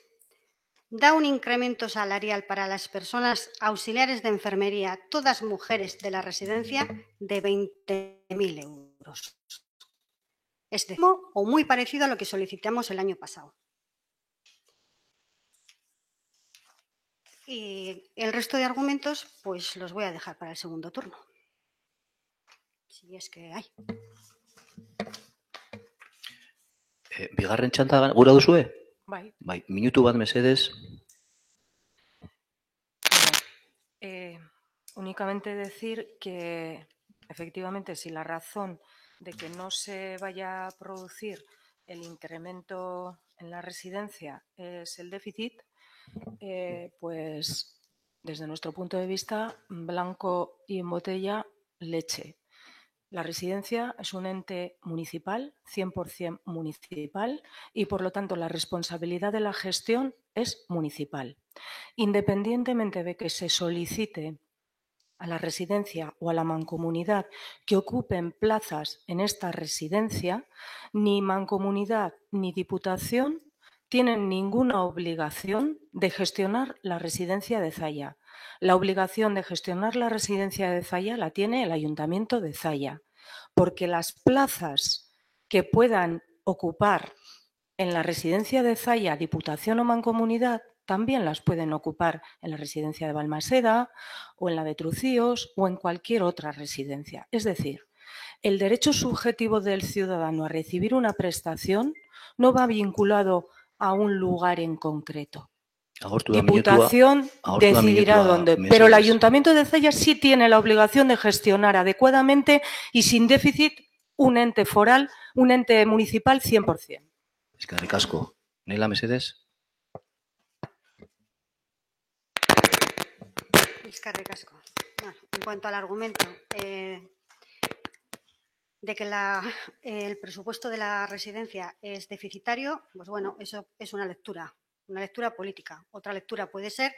da un incremento salarial para las personas auxiliares de enfermería, todas mujeres de la residencia, de 20.000 euros. Es decir, o muy parecido a lo que solicitamos el año pasado. Y el resto de argumentos, pues los voy a dejar para el segundo turno. Si es que hay. Bigarren txanda gura duzue? Bai. Bai, minutu bat mesedez. Únicamente decir que, efectivamente, si la razón de que no se vaya a producir el incremento en la residencia es el déficit, pues desde nuestro punto de vista, blanco y en botella, leche. La residencia es un ente municipal, 100% municipal, y por lo tanto la responsabilidad de la gestión es municipal. Independientemente de que se solicite a la residencia o a la mancomunidad que ocupen plazas en esta residencia, ni mancomunidad ni diputación tienen ninguna obligación de gestionar la residencia de Zalla. La obligación de gestionar la residencia de Zalla la tiene el Ayuntamiento de Zalla, porque las plazas que puedan ocupar en la residencia de Zalla, diputación o mancomunidad, también las pueden ocupar en la residencia de Balmaseda o en la de Trucíos o en cualquier otra residencia. Es decir, el derecho subjetivo del ciudadano a recibir una prestación no va vinculado a un lugar en concreto. Diputación decidirá dónde, pero el Ayuntamiento de Zalla sí tiene la obligación de gestionar adecuadamente y sin déficit un ente foral, un ente municipal 100%. Eskerrik asko. Nela mesedez. Eskerrik asko. Bueno, en cuanto al argumento de que el presupuesto de la residencia es deficitario, pues bueno, eso es una lectura política. Otra lectura puede ser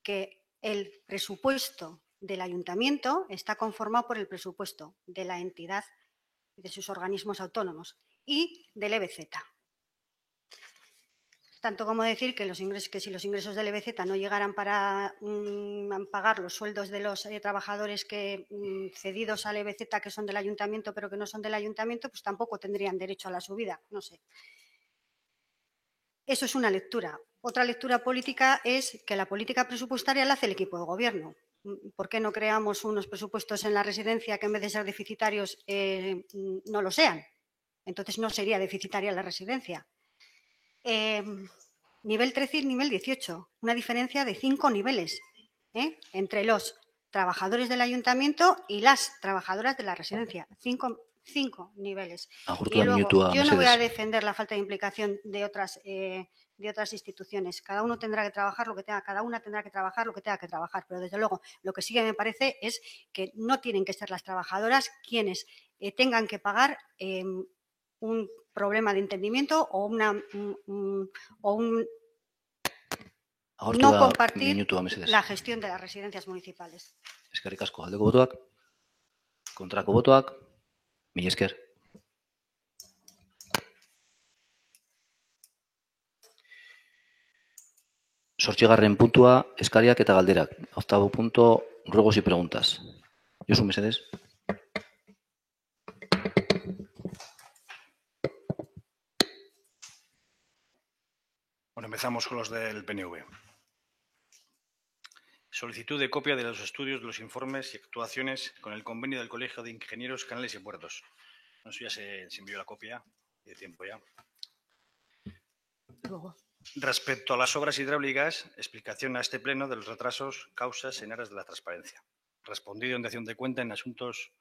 que el presupuesto del ayuntamiento está conformado por el presupuesto de la entidad, de sus organismos autónomos y del EBZ. Tanto como decir que si los ingresos del EBZ no llegaran para pagar los sueldos de los trabajadores cedidos al EBZ que son del ayuntamiento pero que no son del ayuntamiento, pues tampoco tendrían derecho a la subida, no sé. Eso es una lectura. Otra lectura política es que la política presupuestaria la hace el equipo de gobierno. ¿Por qué no creamos unos presupuestos en la residencia que en vez de ser deficitarios no lo sean? Entonces no sería deficitaria la residencia. Nivel 13 y nivel 18, una diferencia de 5 niveles entre los trabajadores del ayuntamiento y las trabajadoras de la residencia. 5 niveles. Y luego, yo no voy a defender la falta de implicación de otras instituciones. Cada uno tendrá que trabajar lo que tenga, cada una tendrá que trabajar lo que tenga que trabajar. Pero desde luego, lo que sí que me parece es que no tienen que ser las trabajadoras quienes tengan que pagar un problema de entendimiento o no compartir la gestión de las residencias municipales. Eskerrik asko. Aldeko botoak, kontrako botoak, mila esker. Zortzigarren puntua, eskariak eta galderak. Octavo punto, ruegos y preguntas. Josu, mesedez. Bueno, empezamos con los del PNV. Solicitud de copia de los estudios, de los informes y actuaciones con el convenio del Colegio de Ingenieros, Canales y Puertos. Eso ya se envió la copia de tiempo ya. Luego. Respecto a las obras hidráulicas, explicación a este pleno de los retrasos, causas en aras de la transparencia. Respondido en dación de cuenta en asuntos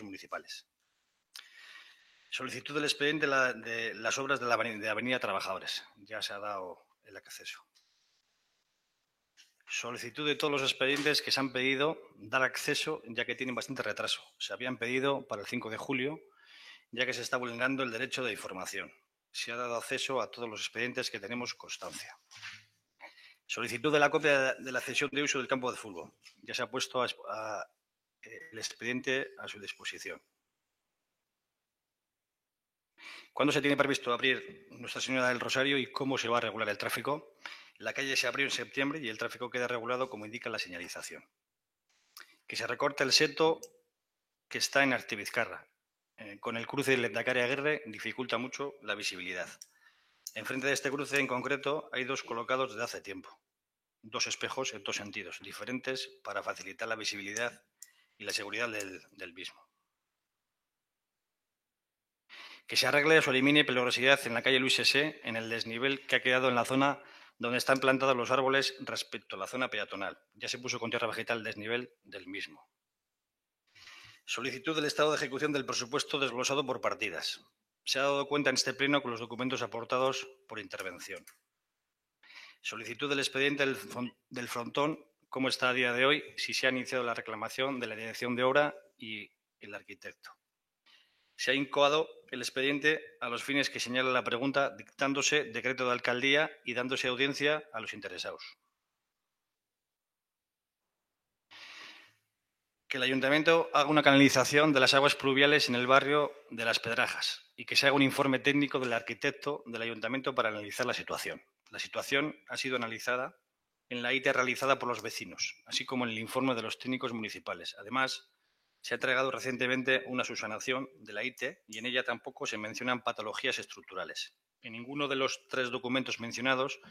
municipales. Solicitud del expediente de las obras de la Avenida Trabajadores. Ya se ha dado el acceso. Solicitud de todos los expedientes que se han pedido dar acceso, ya que tienen bastante retraso. Se habían pedido para el 5 de julio, ya que se está vulnerando el derecho de información. Se ha dado acceso a todos los expedientes que tenemos constancia. Solicitud de la copia de la cesión de uso del campo de fútbol. Ya se ha puesto el expediente a su disposición. ¿Cuándo se tiene previsto abrir Nuestra Señora del Rosario y cómo se va a regular el tráfico? La calle se abrió en septiembre y el tráfico queda regulado como indica la señalización. Que se recorte el seto que está en Artevizcarra. Con el cruce de Lendakari Aguirre dificulta mucho la visibilidad. Enfrente de este cruce en concreto hay dos colocados desde hace tiempo. Dos espejos en dos sentidos diferentes para facilitar la visibilidad y la seguridad del mismo. Que se arregle o se elimine peligrosidad en la calle Luis S. en el desnivel que ha quedado en la zona donde están plantados los árboles respecto a la zona peatonal. Ya se puso con tierra vegetal el desnivel del mismo. Solicitud del estado de ejecución del presupuesto desglosado por partidas. Se ha dado cuenta en este pleno con los documentos aportados por intervención. Solicitud del expediente del frontón, cómo está a día de hoy, si se ha iniciado la reclamación de la dirección de obra y el arquitecto. Se ha incoado el expediente a los fines que señala la pregunta, dictándose decreto de alcaldía y dándose audiencia a los interesados. Que el ayuntamiento haga una canalización de las aguas pluviales en el barrio de Las Pedrajas y que se haga un informe técnico del arquitecto del ayuntamiento para analizar la situación. La situación ha sido analizada en la IT realizada por los vecinos, así como en el informe de los técnicos municipales. Además, se ha entregado recientemente una subsanación de la IT y en ella tampoco se mencionan patologías estructurales. En ninguno de los tres documentos mencionados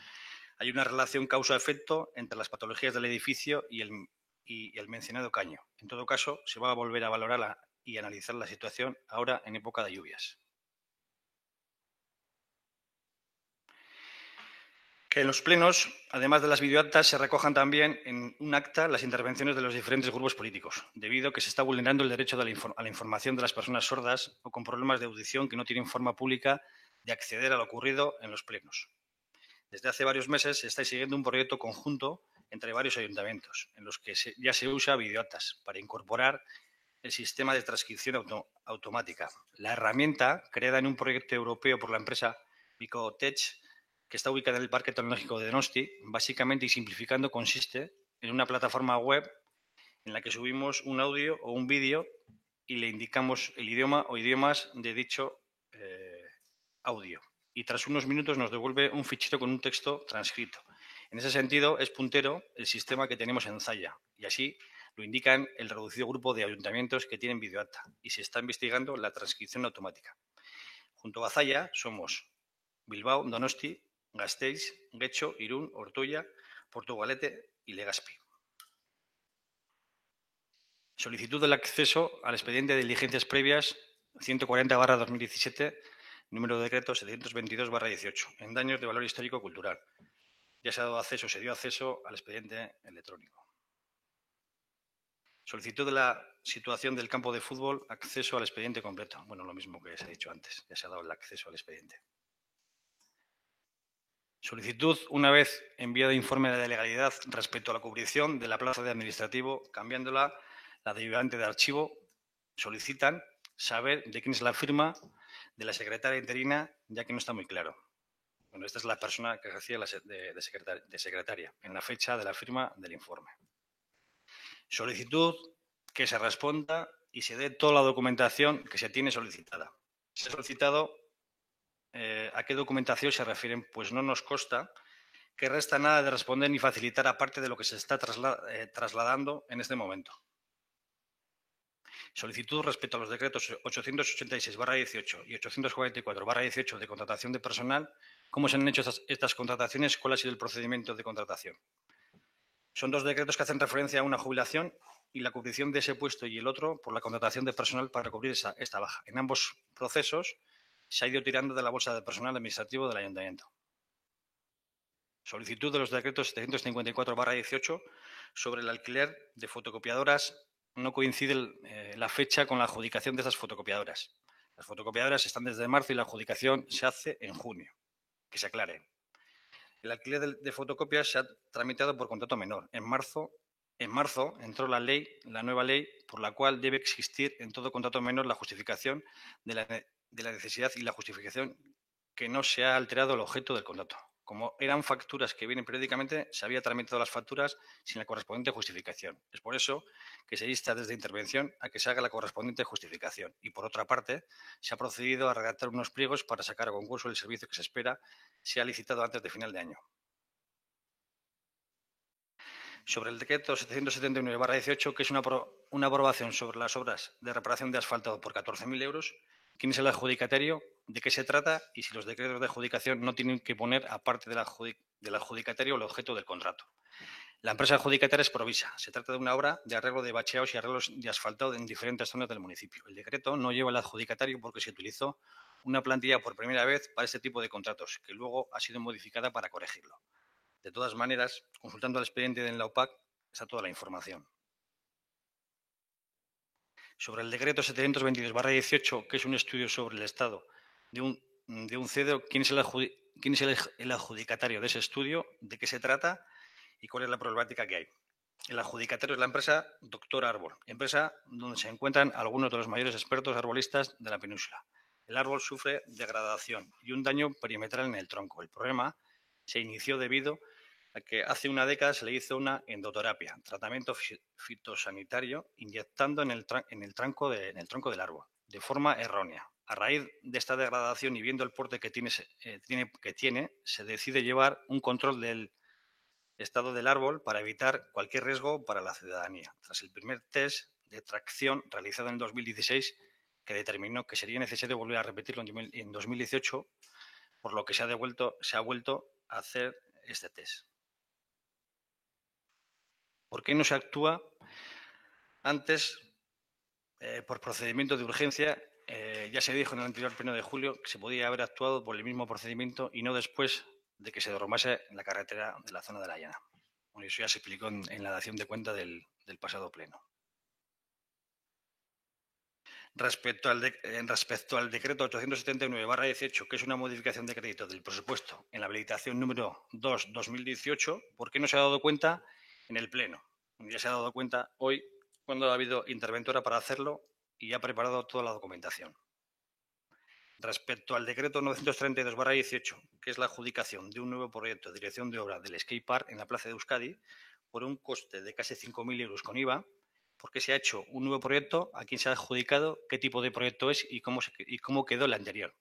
hay una relación causa-efecto entre las patologías del edificio y el mencionado caño. En todo caso, se va a volver a valorar y analizar la situación ahora en época de lluvias. Que en los plenos, además de las videoactas, se recojan también en un acta las intervenciones de los diferentes grupos políticos, debido a que se está vulnerando el derecho a la información de las personas sordas o con problemas de audición que no tienen forma pública de acceder a lo ocurrido en los plenos. Desde hace varios meses se está siguiendo un proyecto conjunto entre varios ayuntamientos, en los que ya se usa videoactas para incorporar el sistema de transcripción automática. La herramienta, creada en un proyecto europeo por la empresa Micotech, que está ubicada en el Parque Tecnológico de Donosti, básicamente y simplificando consiste en una plataforma web en la que subimos un audio o un vídeo y le indicamos el idioma o idiomas de dicho audio. Y tras unos minutos nos devuelve un fichero con un texto transcrito. En ese sentido, es puntero el sistema que tenemos en Zalla y así lo indican el reducido grupo de ayuntamientos que tienen videoacta y se está investigando la transcripción automática. Junto a Zalla somos Bilbao, Donosti, Gasteiz, Getxo, Irún, Ortuella, Portugalete y Legazpi. Solicitud del acceso al expediente de diligencias previas 140/2017, número de decreto 722/18, en daños de valor histórico-cultural. Ya se ha dado acceso, se dio acceso al expediente electrónico. Solicitud de la situación del campo de fútbol, acceso al expediente completo. Bueno, lo mismo que se ha dicho antes, ya se ha dado el acceso al expediente. Solicitud, una vez enviado informe de legalidad respecto a la cubrición de la plaza de administrativo, cambiándola la derivante de archivo, solicitan saber de quién es la firma de la secretaria interina, ya que no está muy claro. Bueno, esta es la persona que ejercía de secretaria en la fecha de la firma del informe. Solicitud que se responda y se dé toda la documentación que se tiene solicitada. Se ha solicitado ¿a qué documentación se refieren? Pues no nos consta que resta nada de responder ni facilitar aparte de lo que se está trasladando en este momento. Solicitud respecto a los decretos 886/18 y 844/18 de contratación de personal. ¿Cómo se han hecho estas contrataciones? ¿Cuál ha sido el procedimiento de contratación? Son dos decretos que hacen referencia a una jubilación y la cubrición de ese puesto y el otro por la contratación de personal para cubrir esta baja. En ambos procesos se ha ido tirando de la bolsa de personal administrativo del Ayuntamiento. Solicitud de los decretos 754/18 sobre el alquiler de fotocopiadoras. No coincide la fecha con la adjudicación de esas fotocopiadoras. Las fotocopiadoras están desde marzo y la adjudicación se hace en junio. Que se aclare. El alquiler de fotocopias se ha tramitado por contrato menor. En marzo entró la nueva ley, por la cual debe existir en todo contrato menor la justificación de la necesidad y la justificación que no se ha alterado el objeto del contrato. Como eran facturas que vienen periódicamente, se había tramitado las facturas sin la correspondiente justificación. Es por eso que se insta desde intervención a que se haga la correspondiente justificación. Y por otra parte, se ha procedido a redactar unos pliegos para sacar a concurso el servicio que se espera sea licitado antes de final de año. Sobre el decreto 779/18, que es una aprobación sobre las obras de reparación de asfaltado por 14.000 euros, ¿quién es el adjudicatario? ¿De qué se trata? Y si los decretos de adjudicación no tienen que poner, aparte del adjudicatario, el objeto del contrato. La empresa adjudicataria es Provisa. Se trata de una obra de arreglo de bacheados y arreglos de asfaltado en diferentes zonas del municipio. El decreto no lleva el adjudicatario porque se utilizó una plantilla por primera vez para este tipo de contratos, que luego ha sido modificada para corregirlo. De todas maneras, consultando el expediente en la OPAC, está toda la información. Sobre el decreto 722/18, que es un estudio sobre el estado de un CEDO, ¿quién es el adjudicatario de ese estudio? ¿De qué se trata? ¿Y cuál es la problemática que hay? El adjudicatario es la empresa Doctor Árbol, empresa donde se encuentran algunos de los mayores expertos arbolistas de la península. El árbol sufre degradación y un daño perimetral en el tronco. El problema se inició debido a que hace una década se le hizo una endoterapia, tratamiento fitosanitario, inyectando en el tronco del árbol, de forma errónea. A raíz de esta degradación y viendo el porte que tiene, se decide llevar un control del estado del árbol para evitar cualquier riesgo para la ciudadanía. Tras el primer test de tracción realizado en 2016, que determinó que sería necesario volver a repetirlo en 2018, por lo que se ha vuelto a hacer este test. ¿Por qué no se actúa antes por procedimiento de urgencia? Ya se dijo en el anterior pleno de julio que se podía haber actuado por el mismo procedimiento y no después de que se derrumbase la carretera de la zona de la Llana. Bueno, eso ya se explicó en la dación de cuenta del pasado pleno. Respecto al decreto 879/18, que es una modificación de crédito del presupuesto en la habilitación número 2/2018, ¿por qué no se ha dado cuenta en el pleno? Ya se ha dado cuenta hoy cuando ha habido interventora para hacerlo y ya ha preparado toda la documentación. Respecto al decreto 932/18, que es la adjudicación de un nuevo proyecto de dirección de obra del skate park en la Plaza de Euskadi por un coste de casi 5.000 euros con IVA, ¿por qué se ha hecho un nuevo proyecto? ¿A quién se ha adjudicado? ¿Qué tipo de proyecto es? ¿Y cómo quedó el anterior?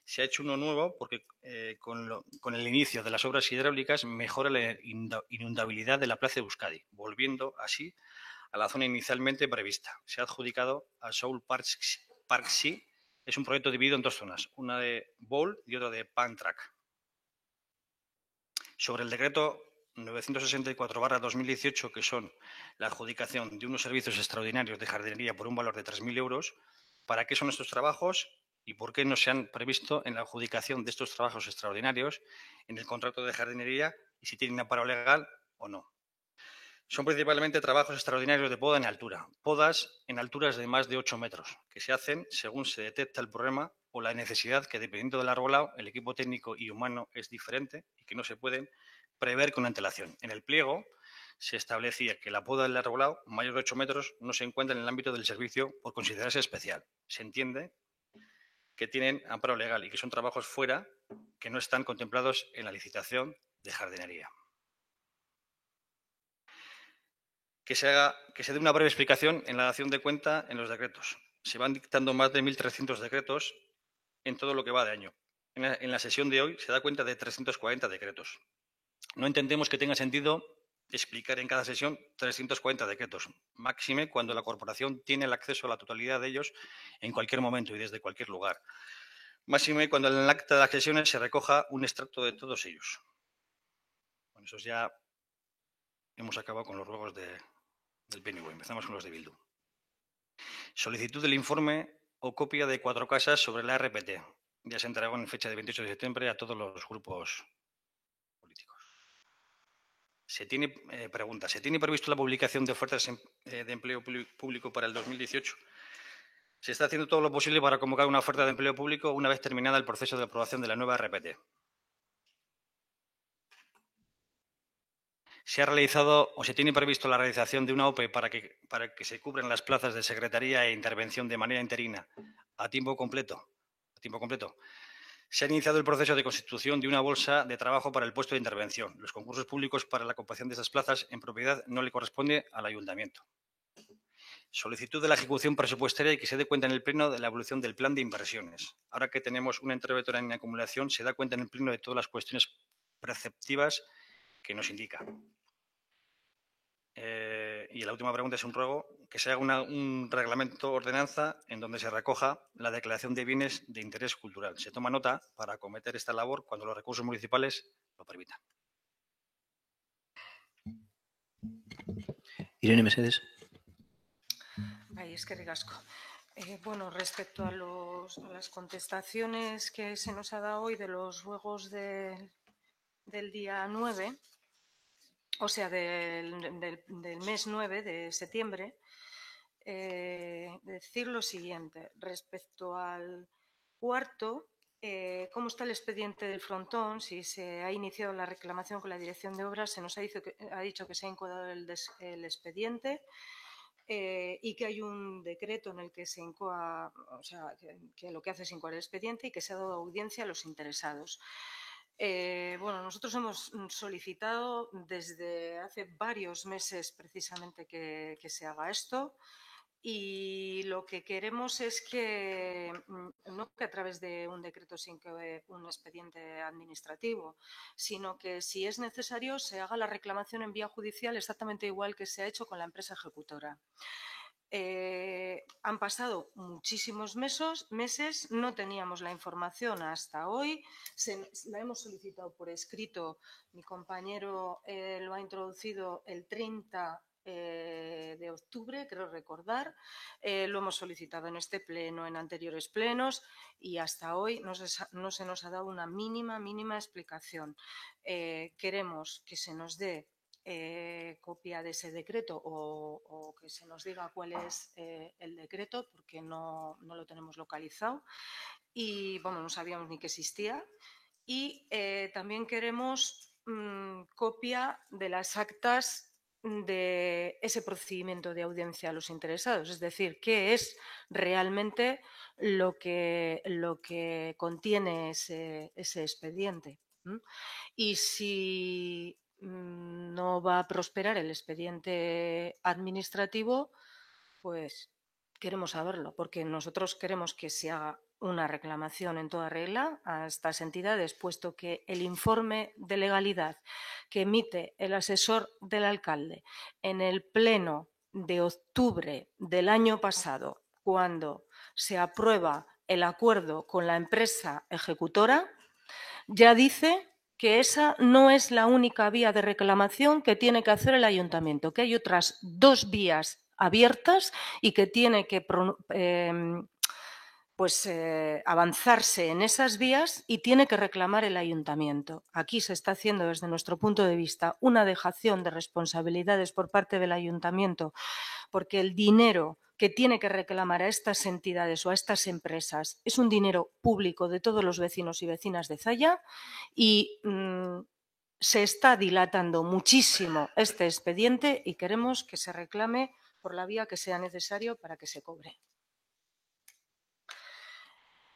Se ha hecho uno nuevo porque con el inicio de las obras hidráulicas mejora la inundabilidad de la Plaza de Euskadi, volviendo así a la zona inicialmente prevista. Se ha adjudicado a Soul Parksea. Es un proyecto dividido en dos zonas, una de bowl y otra de pan track. Sobre el decreto 964/2018, que son la adjudicación de unos servicios extraordinarios de jardinería por un valor de 3.000 euros, ¿para qué son estos trabajos y por qué no se han previsto en la adjudicación de estos trabajos extraordinarios en el contrato de jardinería y si tienen amparo legal o no? Son principalmente trabajos extraordinarios de poda en altura, podas en alturas de más de 8 metros, que se hacen según se detecta el problema o la necesidad que, dependiendo del arbolado, el equipo técnico y humano es diferente y que no se pueden prever con antelación. En el pliego se establecía que la poda del arbolado mayor de 8 metros no se encuentra en el ámbito del servicio por considerarse especial. Se entiende que tienen amparo legal y que son trabajos fuera que no están contemplados en la licitación de jardinería. Que se dé una breve explicación en la dación de cuenta en los decretos. Se van dictando más de 1.300 decretos en todo lo que va de año. En la sesión de hoy se da cuenta de 340 decretos. No entendemos que tenga sentido explicar en cada sesión 340 decretos, máxime cuando la corporación tiene el acceso a la totalidad de ellos en cualquier momento y desde cualquier lugar. Máxime cuando en el acta de las sesiones se recoja un extracto de todos ellos. Bueno, eso ya hemos acabado con los ruegos del PNV. Empezamos con los de Bildu. Solicitud del informe o copia de 4 casas sobre la RPT. Ya se entregó en fecha de 28 de septiembre a todos los grupos políticos. Pregunta, ¿se tiene previsto la publicación de ofertas de empleo público para el 2018? Se está haciendo todo lo posible para convocar una oferta de empleo público una vez terminada el proceso de aprobación de la nueva RPT. ¿Se ha realizado o se tiene previsto la realización de una OPE para que se cubran las plazas de secretaría e intervención de manera interina a tiempo completo? Se ha iniciado el proceso de constitución de una bolsa de trabajo para el puesto de intervención. Los concursos públicos para la ocupación de esas plazas en propiedad no le corresponde al ayuntamiento. Solicitud de la ejecución presupuestaria y que se dé cuenta en el Pleno de la evolución del plan de inversiones. Ahora que tenemos una interventora en acumulación, se da cuenta en el Pleno de todas las cuestiones preceptivas que nos indica. Y la última pregunta es un ruego que se haga un reglamento ordenanza en donde se recoja la declaración de bienes de interés cultural. Se toma nota para acometer esta labor cuando los recursos municipales lo permitan. Irene Mesedes. Bai, eskerrik asko. Bueno, respecto a las contestaciones que se nos ha dado hoy de los ruegos del día 9, o sea, del mes 9 de septiembre, decir lo siguiente. Respecto al cuarto, cómo está el expediente del frontón, si se ha iniciado la reclamación con la Dirección de Obras, se nos ha dicho que se ha incoado el expediente y que hay un decreto en el que se incoa, o sea, que lo que hace es incoar el expediente y que se ha dado audiencia a los interesados. Bueno, nosotros hemos solicitado desde hace varios meses precisamente que se haga esto y lo que queremos es que, no que a través de un decreto se incoe un expediente administrativo, sino que si es necesario se haga la reclamación en vía judicial exactamente igual que se ha hecho con la empresa ejecutora. Han pasado muchísimos meses, no teníamos la información hasta hoy, la hemos solicitado por escrito, mi compañero lo ha introducido el 30 de octubre, creo recordar, lo hemos solicitado en este pleno, en anteriores plenos y hasta hoy no se nos ha dado una mínima explicación. Queremos que se nos dé copia de ese decreto o que se nos diga cuál es el decreto porque no lo tenemos localizado y bueno, no sabíamos ni que existía y también queremos copia de las actas de ese procedimiento de audiencia a los interesados, es decir, qué es realmente lo que contiene ese expediente. Y si no va a prosperar el expediente administrativo, pues queremos saberlo, porque nosotros queremos que se haga una reclamación en toda regla a estas entidades, puesto que el informe de legalidad que emite el asesor del alcalde en el pleno de octubre del año pasado, cuando se aprueba el acuerdo con la empresa ejecutora, ya dice que esa no es la única vía de reclamación que tiene que hacer el ayuntamiento, que hay otras 2 vías abiertas y que tiene que avanzarse en esas vías y tiene que reclamar el ayuntamiento. Aquí se está haciendo, desde nuestro punto de vista, una dejación de responsabilidades por parte del ayuntamiento, porque el dinero que tiene que reclamar a estas entidades o a estas empresas es un dinero público de todos los vecinos y vecinas de Zalla y se está dilatando muchísimo este expediente y queremos que se reclame por la vía que sea necesario para que se cobre.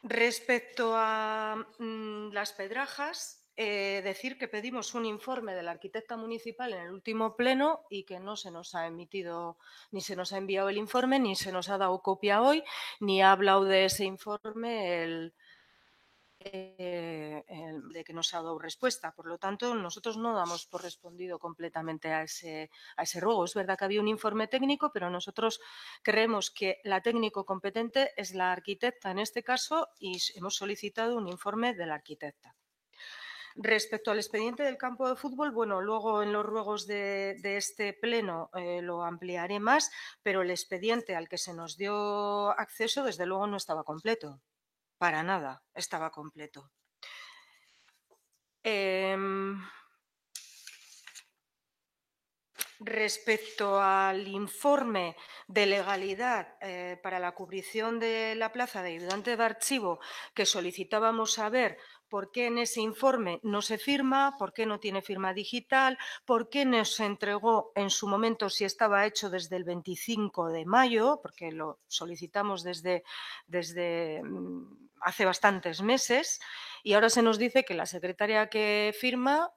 Respecto a las pedrajas, decir que pedimos un informe de la arquitecta municipal en el último pleno y que no se nos ha emitido, ni se nos ha enviado el informe, ni se nos ha dado copia hoy, ni ha hablado de ese informe de que nos ha dado respuesta. Por lo tanto, nosotros no damos por respondido completamente a ese ruego. Es verdad que había un informe técnico, pero nosotros creemos que la técnico competente es la arquitecta en este caso y hemos solicitado un informe de la arquitecta. Respecto al expediente del campo de fútbol, bueno, luego en los ruegos de este pleno lo ampliaré más, pero el expediente al que se nos dio acceso, desde luego, no estaba completo. Para nada estaba completo. Respecto al informe de legalidad para la cubrición de la plaza de ayudante de archivo que solicitábamos saber por qué en ese informe no se firma, por qué no tiene firma digital, por qué no se entregó en su momento si estaba hecho desde el 25 de mayo, porque lo solicitamos desde hace bastantes meses, y ahora se nos dice que la secretaria que firma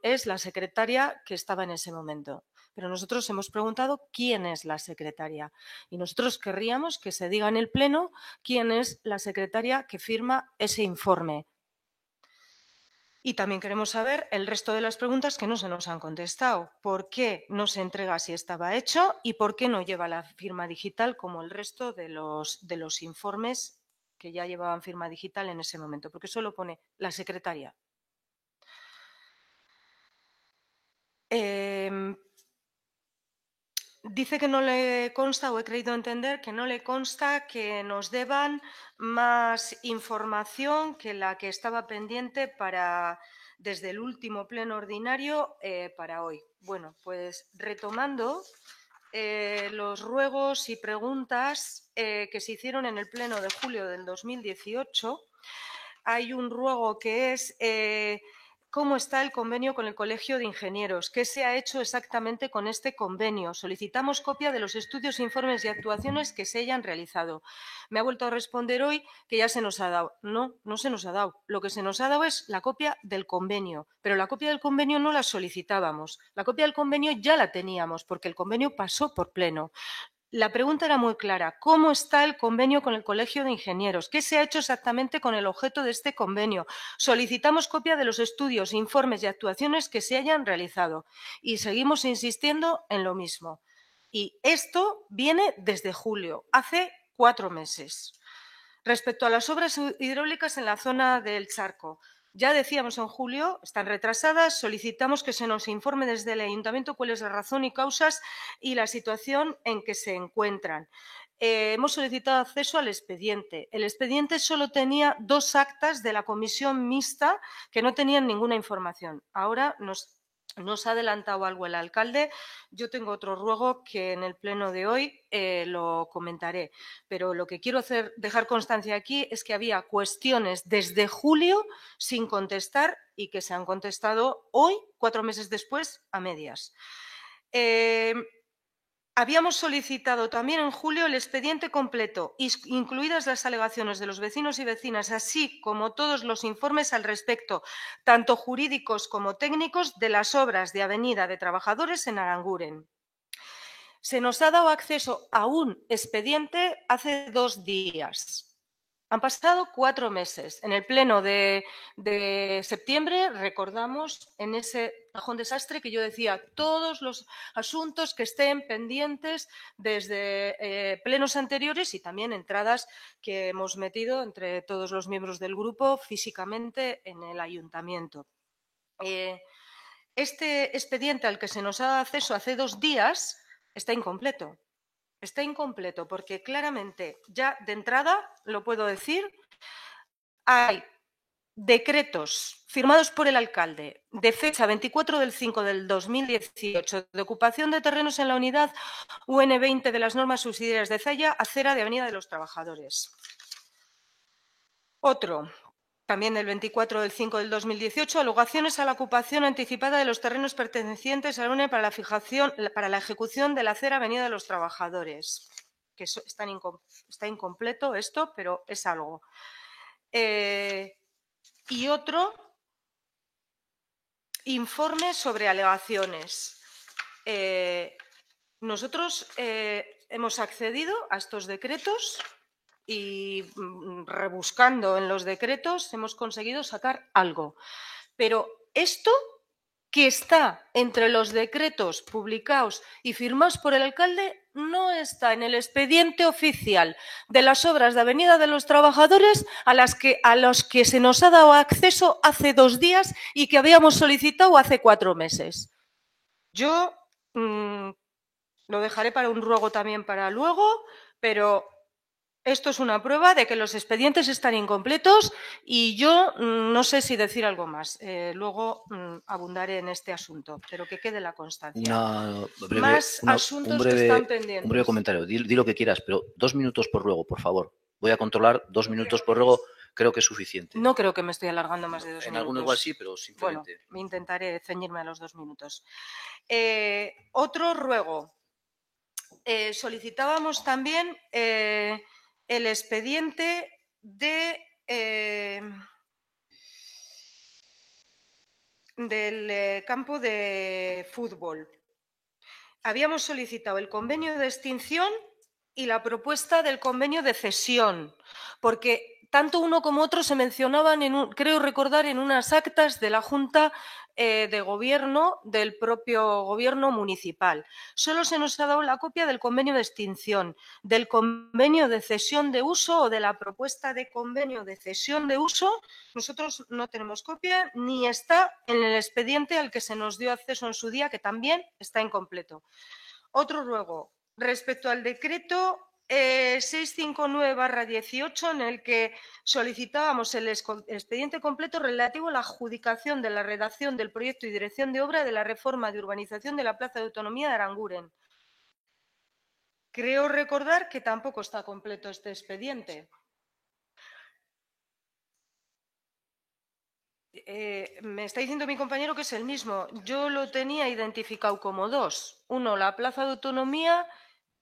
es la secretaria que estaba en ese momento. Pero nosotros hemos preguntado quién es la secretaria y nosotros querríamos que se diga en el pleno quién es la secretaria que firma ese informe. Y también queremos saber el resto de las preguntas que no se nos han contestado. ¿Por qué no se entrega si estaba hecho y por qué no lleva la firma digital como el resto de los informes que ya llevaban firma digital en ese momento? Porque solo pone la secretaria. Dice que no le consta, o he creído entender que no le consta que nos deban más información que la que estaba pendiente desde el último pleno ordinario para hoy. Bueno, pues retomando los ruegos y preguntas que se hicieron en el pleno de julio del 2018, hay un ruego que es ¿cómo está el convenio con el Colegio de Ingenieros? ¿Qué se ha hecho exactamente con este convenio? Solicitamos copia de los estudios, informes y actuaciones que se hayan realizado. Me ha vuelto a responder hoy que ya se nos ha dado. No, no se nos ha dado. Lo que se nos ha dado es la copia del convenio, pero la copia del convenio no la solicitábamos. La copia del convenio ya la teníamos porque el convenio pasó por pleno. La pregunta era muy clara. ¿Cómo está el convenio con el Colegio de Ingenieros? ¿Qué se ha hecho exactamente con el objeto de este convenio? Solicitamos copia de los estudios, informes y actuaciones que se hayan realizado. Y seguimos insistiendo en lo mismo. Y esto viene desde julio, hace 4 meses. Respecto a las obras hidráulicas en la zona del Charco, ya decíamos en julio, están retrasadas, solicitamos que se nos informe desde el Ayuntamiento cuál es la razón y causas y la situación en que se encuentran. Hemos solicitado acceso al expediente. El expediente solo tenía 2 actas de la comisión mixta que no tenían ninguna información. Ahora nos ha adelantado algo el alcalde. Yo tengo otro ruego que en el pleno de hoy lo comentaré, pero lo que quiero dejar constancia aquí es que había cuestiones desde julio sin contestar y que se han contestado hoy, 4 meses después, a medias. Habíamos solicitado también en julio el expediente completo, incluidas las alegaciones de los vecinos y vecinas, así como todos los informes al respecto, tanto jurídicos como técnicos, de las obras de Avenida de Trabajadores en Aranguren. Se nos ha dado acceso a un expediente hace 2 días. Han pasado 4 meses. En el pleno de septiembre, recordamos en ese cajón desastre que yo decía todos los asuntos que estén pendientes desde plenos anteriores y también entradas que hemos metido entre todos los miembros del grupo físicamente en el ayuntamiento. Este expediente al que se nos ha dado acceso hace 2 días está incompleto. Está incompleto porque claramente, ya de entrada, lo puedo decir, hay decretos firmados por el alcalde de fecha 24 del 5 del 2018 de ocupación de terrenos en la unidad UN20 de las normas subsidiarias de Zalla, acera de Avenida de los Trabajadores. Otro, también del 24 del 5 del 2018, alocaciones a la ocupación anticipada de los terrenos pertenecientes a la UNE para la ejecución de la acera Avenida de los Trabajadores. Que está incompleto esto, pero es algo. Y otro, informe sobre alegaciones. Nosotros hemos accedido a estos decretos y rebuscando en los decretos hemos conseguido sacar algo. Pero esto que está entre los decretos publicados y firmados por el alcalde no está en el expediente oficial de las obras de Avenida de los Trabajadores a los que se nos ha dado acceso hace 2 días y que habíamos solicitado hace 4 meses. Yo lo dejaré para un ruego también para luego, pero esto es una prueba de que los expedientes están incompletos y yo no sé si decir algo más. Luego abundaré en este asunto, pero que quede la constancia. Un breve comentario. Di lo que quieras, pero 2 minutos por ruego, por favor. Voy a controlar 2 minutos por ruego. Creo que es suficiente. No creo que me estoy alargando más de 2 minutos. En algunos igual sí, pero simplemente. Bueno, intentaré ceñirme a los 2 minutos. Otro ruego. Solicitábamos también el expediente del campo de fútbol. Habíamos solicitado el convenio de extinción y la propuesta del convenio de cesión, porque tanto uno como otro se mencionaban, creo recordar, en unas actas de la Junta de Gobierno del propio Gobierno municipal. Solo se nos ha dado la copia del convenio de extinción, del convenio de cesión de uso o de la propuesta de convenio de cesión de uso. Nosotros no tenemos copia ni está en el expediente al que se nos dio acceso en su día, que también está incompleto. Otro ruego. Respecto al decreto 659/18, en el que solicitábamos el expediente completo relativo a la adjudicación de la redacción del proyecto y dirección de obra de la reforma de urbanización de la Plaza de Autonomía de Aranguren. Creo recordar que tampoco está completo este expediente. Me está diciendo mi compañero que es el mismo. Yo lo tenía identificado como 2. Uno, la Plaza de Autonomía,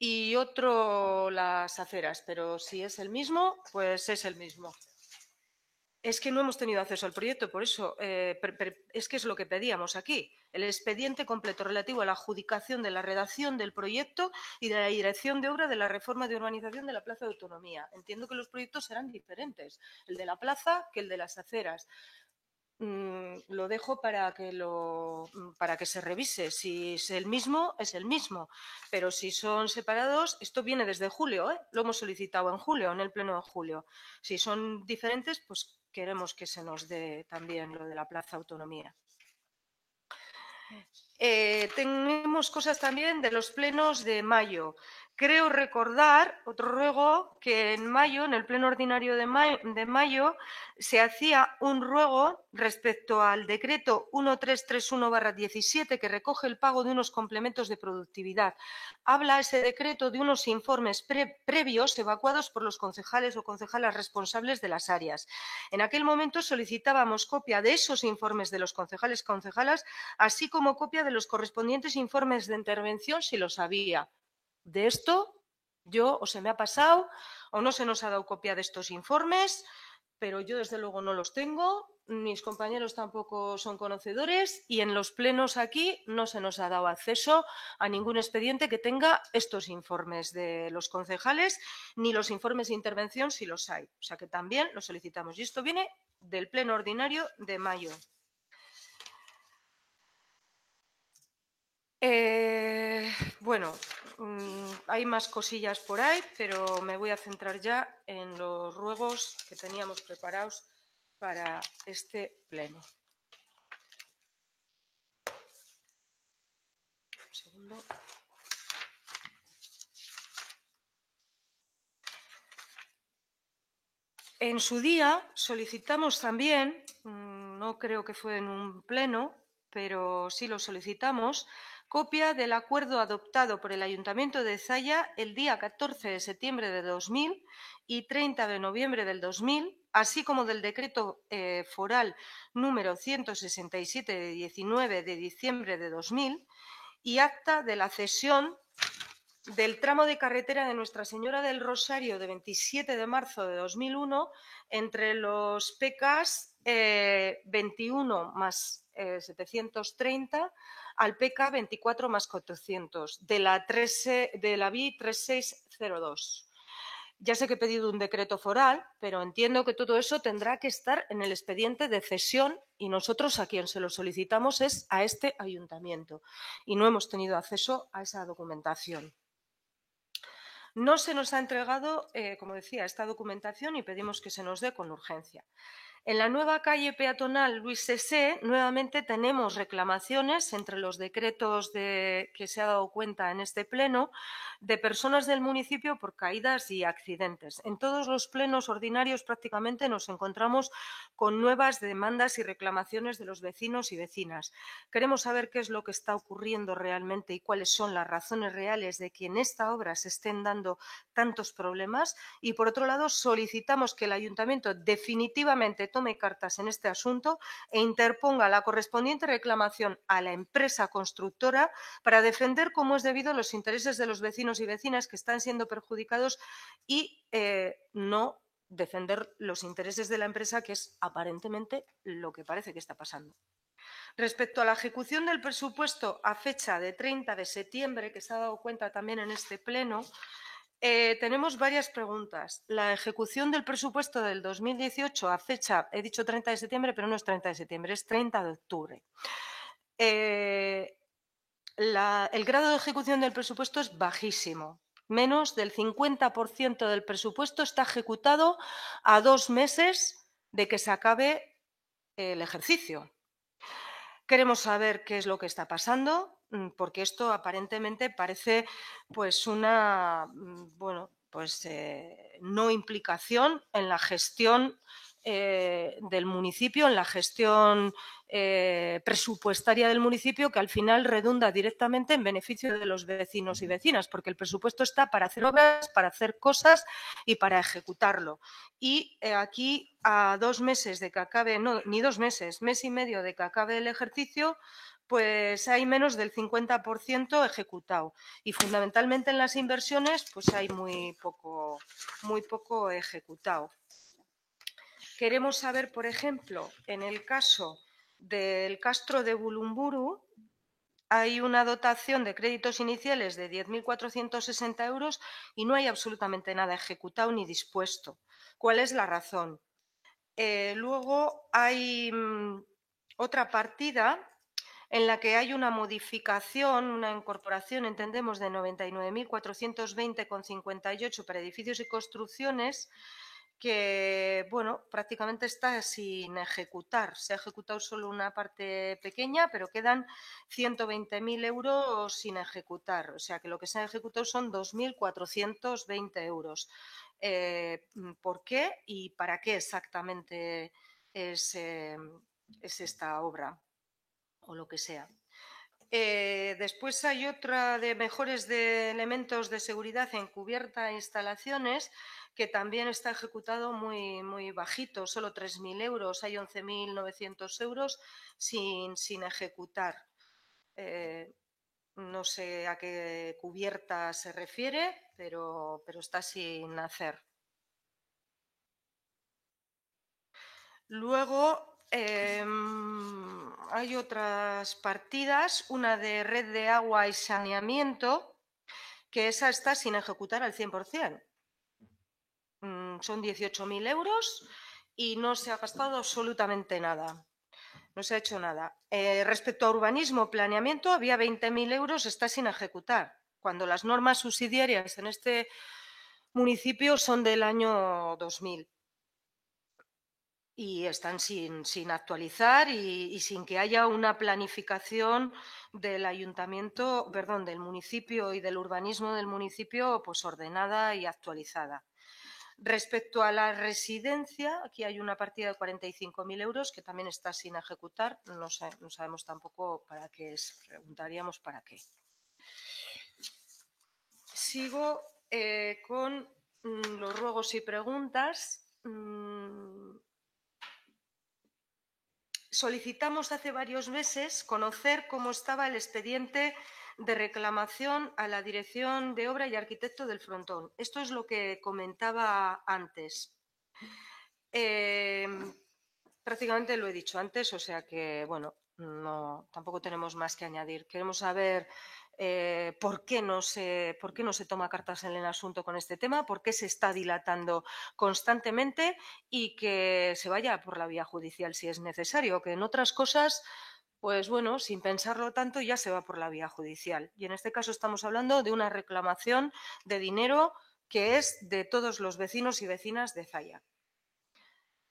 y otro, las aceras. Pero si es el mismo, pues es el mismo. Es que no hemos tenido acceso al proyecto, por eso es que es lo que pedíamos aquí. El expediente completo relativo a la adjudicación de la redacción del proyecto y de la dirección de obra de la reforma de urbanización de la Plaza de Autonomía. Entiendo que los proyectos serán diferentes, el de la plaza que el de las aceras. Lo dejo para que se revise. Si es el mismo, es el mismo. Pero si son separados, esto viene desde julio, lo hemos solicitado en julio, en el pleno de julio. Si son diferentes, pues queremos que se nos dé también lo de la Plaza Autonomía. Tenemos cosas también de los plenos de mayo. Creo recordar, otro ruego, que en mayo, en el pleno ordinario de mayo, se hacía un ruego respecto al decreto 1331/17 que recoge el pago de unos complementos de productividad. Habla ese decreto de unos informes previos evacuados por los concejales o concejalas responsables de las áreas. En aquel momento solicitábamos copia de esos informes de los concejales y concejalas, así como copia de los correspondientes informes de intervención si los había. De esto yo o se me ha pasado o no se nos ha dado copia de estos informes, pero yo desde luego no los tengo, mis compañeros tampoco son conocedores y en los plenos aquí no se nos ha dado acceso a ningún expediente que tenga estos informes de los concejales ni los informes de intervención si los hay. O sea que también los solicitamos y esto viene del pleno ordinario de mayo. Bueno, hay más cosillas por ahí, pero me voy a centrar ya en los ruegos que teníamos preparados para este pleno. Un segundo. En su día solicitamos también, no creo que fue en un pleno, pero sí lo solicitamos, copia del acuerdo adoptado por el Ayuntamiento de Zalla el día 14 de septiembre de 2000 y 30 de noviembre del 2000, así como del decreto foral número 167 de 19 de diciembre de 2000 y acta de la cesión del tramo de carretera de Nuestra Señora del Rosario de 27 de marzo de 2001 entre los PKs 21 más 730 al PK 24 más 400 de la BI 3602. Ya sé que he pedido un decreto foral, pero entiendo que todo eso tendrá que estar en el expediente de cesión y nosotros a quien se lo solicitamos es a este ayuntamiento y no hemos tenido acceso a esa documentación. No se nos ha entregado, como decía, esta documentación y pedimos que se nos dé con urgencia. En la nueva calle peatonal Luis Sesé, nuevamente tenemos reclamaciones entre los decretos que se ha dado cuenta en este pleno de personas del municipio por caídas y accidentes. En todos los plenos ordinarios prácticamente nos encontramos con nuevas demandas y reclamaciones de los vecinos y vecinas. Queremos saber qué es lo que está ocurriendo realmente y cuáles son las razones reales de que en esta obra se estén dando tantos problemas y, por otro lado, solicitamos que el ayuntamiento definitivamente tome cartas en este asunto e interponga la correspondiente reclamación a la empresa constructora para defender como es debido los intereses de los vecinos y vecinas que están siendo perjudicados y no defender los intereses de la empresa, que es aparentemente lo que parece que está pasando. Respecto a la ejecución del presupuesto a fecha de 30 de septiembre, que se ha dado cuenta también en este pleno, tenemos varias preguntas. La ejecución del presupuesto del 2018 a fecha, he dicho 30 de septiembre, pero no es 30 de septiembre, es 30 de octubre. El grado de ejecución del presupuesto es bajísimo. Menos del 50% del presupuesto está ejecutado a 2 meses de que se acabe el ejercicio. Queremos saber qué es lo que está pasando, porque esto aparentemente parece pues una no implicación en la gestión del municipio, en la gestión presupuestaria del municipio, que al final redunda directamente en beneficio de los vecinos y vecinas, porque el presupuesto está para hacer obras, para hacer cosas y para ejecutarlo. Y aquí, a 2 meses de que acabe, no, ni 2 meses, mes y medio de que acabe el ejercicio, pues hay menos del 50% ejecutado. Y fundamentalmente en las inversiones, pues hay muy poco ejecutado. Queremos saber, por ejemplo, en el caso del Castro de Bulumburu, hay una dotación de créditos iniciales de 10.460 euros y no hay absolutamente nada ejecutado ni dispuesto. ¿Cuál es la razón? Luego hay otra partida en la que hay una modificación, una incorporación, entendemos, de 99.420,58 para edificios y construcciones, que, bueno, prácticamente está sin ejecutar. Se ha ejecutado solo una parte pequeña, pero quedan 120.000 euros sin ejecutar. O sea que lo que se ha ejecutado son 2.420 euros. ¿Por qué y para qué exactamente es esta obra o lo que sea? Después hay otra de mejores de elementos de seguridad en cubierta e instalaciones, que también está ejecutado muy bajito, solo 3.000 euros, hay 11.900 euros sin ejecutar. No sé a qué cubierta se refiere, pero está sin hacer. Luego hay otras partidas, una de red de agua y saneamiento, que esa está sin ejecutar al 100%. Son 18.000 euros y no se ha gastado absolutamente nada. No se ha hecho nada. Respecto a urbanismo, planeamiento, había 20.000 euros, está sin ejecutar, cuando las normas subsidiarias en este municipio son del año 2000. Y están sin actualizar y sin que haya una planificación del ayuntamiento, perdón, del municipio y del urbanismo del municipio, pues ordenada y actualizada. Respecto a la residencia, aquí hay una partida de 45.000 euros que también está sin ejecutar. No sabemos tampoco para qué es, preguntaríamos para qué. Sigo con los ruegos y preguntas. Solicitamos hace varios meses conocer cómo estaba el expediente de reclamación a la Dirección de Obra y Arquitecto del Frontón. Esto es lo que comentaba antes. Prácticamente lo he dicho antes, o sea que, bueno, tampoco tenemos más que añadir. Queremos saber ¿por qué no se toma cartas en el asunto con este tema? ¿Por qué se está dilatando constantemente? Y que se vaya por la vía judicial si es necesario, que en otras cosas, pues bueno, sin pensarlo tanto ya se va por la vía judicial. Y en este caso estamos hablando de una reclamación de dinero que es de todos los vecinos y vecinas de Zalla.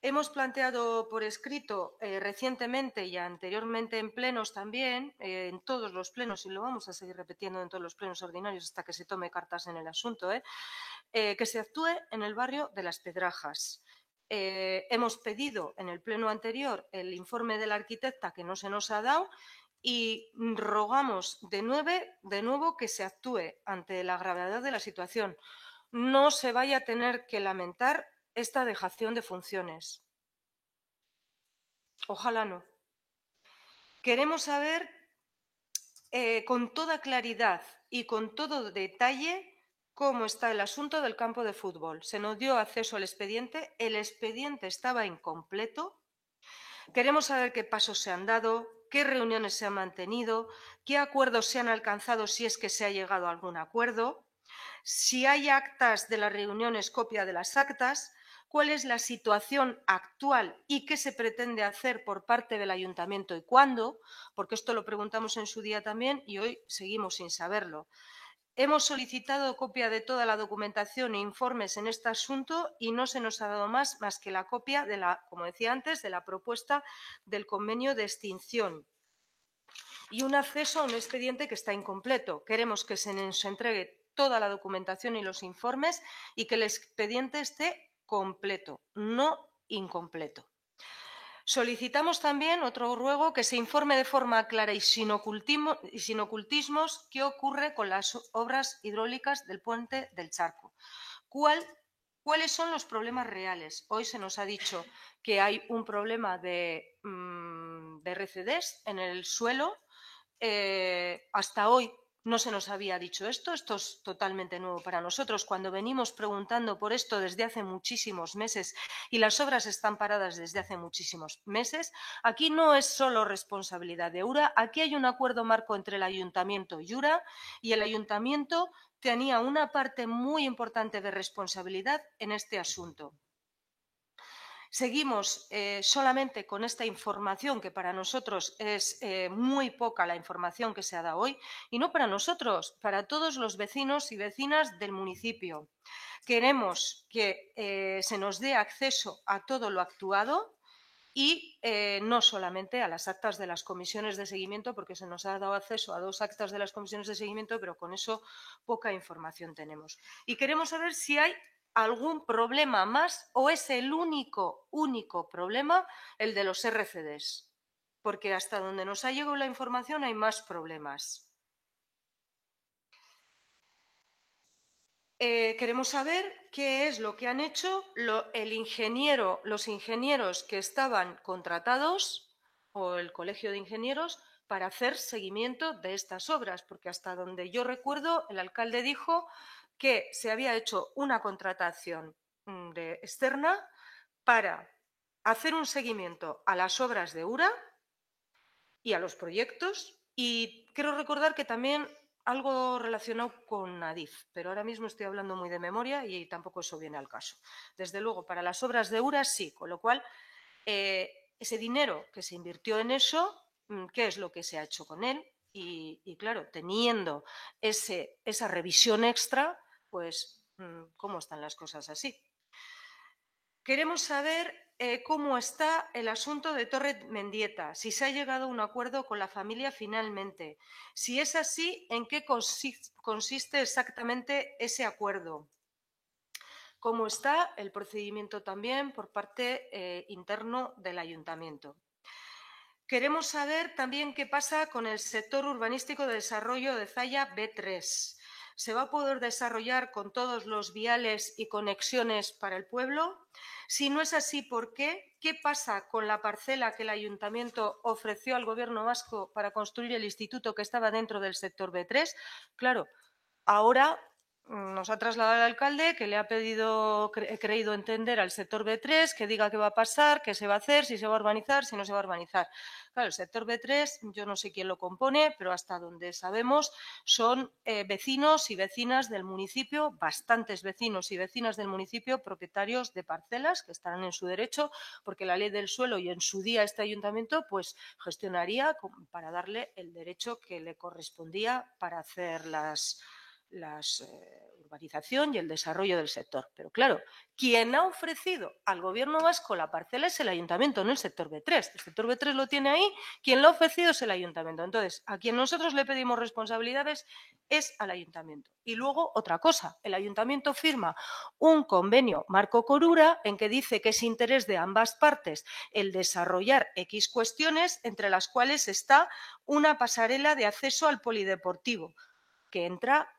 Hemos planteado por escrito recientemente y anteriormente en plenos también, en todos los plenos, y lo vamos a seguir repitiendo en todos los plenos ordinarios hasta que se tome cartas en el asunto, que se actúe en el barrio de Las Pedrajas. Hemos pedido en el pleno anterior el informe de la arquitecta que no se nos ha dado y rogamos de nuevo que se actúe ante la gravedad de la situación. No se vaya a tener que lamentar esta dejación de funciones. Ojalá no. Queremos saber con toda claridad y con todo detalle cómo está el asunto del campo de fútbol. Se nos dio acceso al expediente, el expediente estaba incompleto. Queremos saber qué pasos se han dado, qué reuniones se han mantenido, qué acuerdos se han alcanzado si es que se ha llegado a algún acuerdo, si hay actas de las reuniones, copia de las actas, cuál es la situación actual y qué se pretende hacer por parte del ayuntamiento y cuándo, porque esto lo preguntamos en su día también y hoy seguimos sin saberlo. Hemos solicitado copia de toda la documentación e informes en este asunto y no se nos ha dado más que la copia de la, como decía antes, de la propuesta del convenio de extinción y un acceso a un expediente que está incompleto. Queremos que se nos entregue toda la documentación y los informes y que el expediente esté completo, no incompleto. Solicitamos también otro ruego que se informe de forma clara y sin ocultismos qué ocurre con las obras hidráulicas del puente del Charco. ¿Cuáles son los problemas reales? Hoy se nos ha dicho que hay un problema de RCDs en el suelo. Hasta hoy no se nos había dicho esto es totalmente nuevo para nosotros. Cuando venimos preguntando por esto desde hace muchísimos meses y las obras están paradas desde hace muchísimos meses, aquí no es solo responsabilidad de URA, aquí hay un acuerdo marco entre el Ayuntamiento y URA y el Ayuntamiento tenía una parte muy importante de responsabilidad en este asunto. Seguimos solamente con esta información que para nosotros es muy poca la información que se ha dado hoy y no para nosotros, para todos los vecinos y vecinas del municipio. Queremos que se nos dé acceso a todo lo actuado y no solamente a las actas de las comisiones de seguimiento, porque se nos ha dado acceso a 2 actas de las comisiones de seguimiento, pero con eso poca información tenemos. Y queremos saber si hay algún problema más o es el único problema el de los RCDs, porque hasta donde nos ha llegado la información hay más problemas. Queremos saber qué es lo que han hecho los ingenieros que estaban contratados o el Colegio de Ingenieros para hacer seguimiento de estas obras, porque hasta donde yo recuerdo el alcalde dijo que se había hecho una contratación externa para hacer un seguimiento a las obras de URA y a los proyectos y quiero recordar que también algo relacionado con Adif, pero ahora mismo estoy hablando muy de memoria y tampoco eso viene al caso. Desde luego, para las obras de URA sí, con lo cual ese dinero que se invirtió en eso, ¿qué es lo que se ha hecho con él? Y claro, teniendo esa revisión extra, pues ¿cómo están las cosas así? Queremos saber cómo está el asunto de Torre Mendieta, si se ha llegado a un acuerdo con la familia finalmente. Si es así, ¿en qué consiste exactamente ese acuerdo? Cómo está el procedimiento también por parte interno del ayuntamiento. Queremos saber también qué pasa con el sector urbanístico de desarrollo de Zalla B3. ¿Se va a poder desarrollar con todos los viales y conexiones para el pueblo? Si no es así, ¿por qué? ¿Qué pasa con la parcela que el ayuntamiento ofreció al Gobierno vasco para construir el instituto que estaba dentro del sector B3? Claro, ahora nos ha trasladado el alcalde que le ha pedido, he creído entender al sector B3 que diga qué va a pasar, qué se va a hacer, si se va a urbanizar, si no se va a urbanizar. Claro, el sector B3, yo no sé quién lo compone, pero hasta donde sabemos son vecinos y vecinas del municipio, bastantes vecinos y vecinas del municipio, propietarios de parcelas que estarán en su derecho, porque la ley del suelo y en su día este ayuntamiento pues gestionaría para darle el derecho que le correspondía para hacer la urbanización y el desarrollo del sector. Pero claro, quien ha ofrecido al gobierno vasco la parcela es el ayuntamiento, no el sector B3. El sector B3 lo tiene ahí, quien lo ha ofrecido es el ayuntamiento. Entonces, a quien nosotros le pedimos responsabilidades es al ayuntamiento. Y luego, otra cosa, el ayuntamiento firma un convenio marco Corura en que dice que es interés de ambas partes el desarrollar X cuestiones, entre las cuales está una pasarela de acceso al polideportivo, que entra,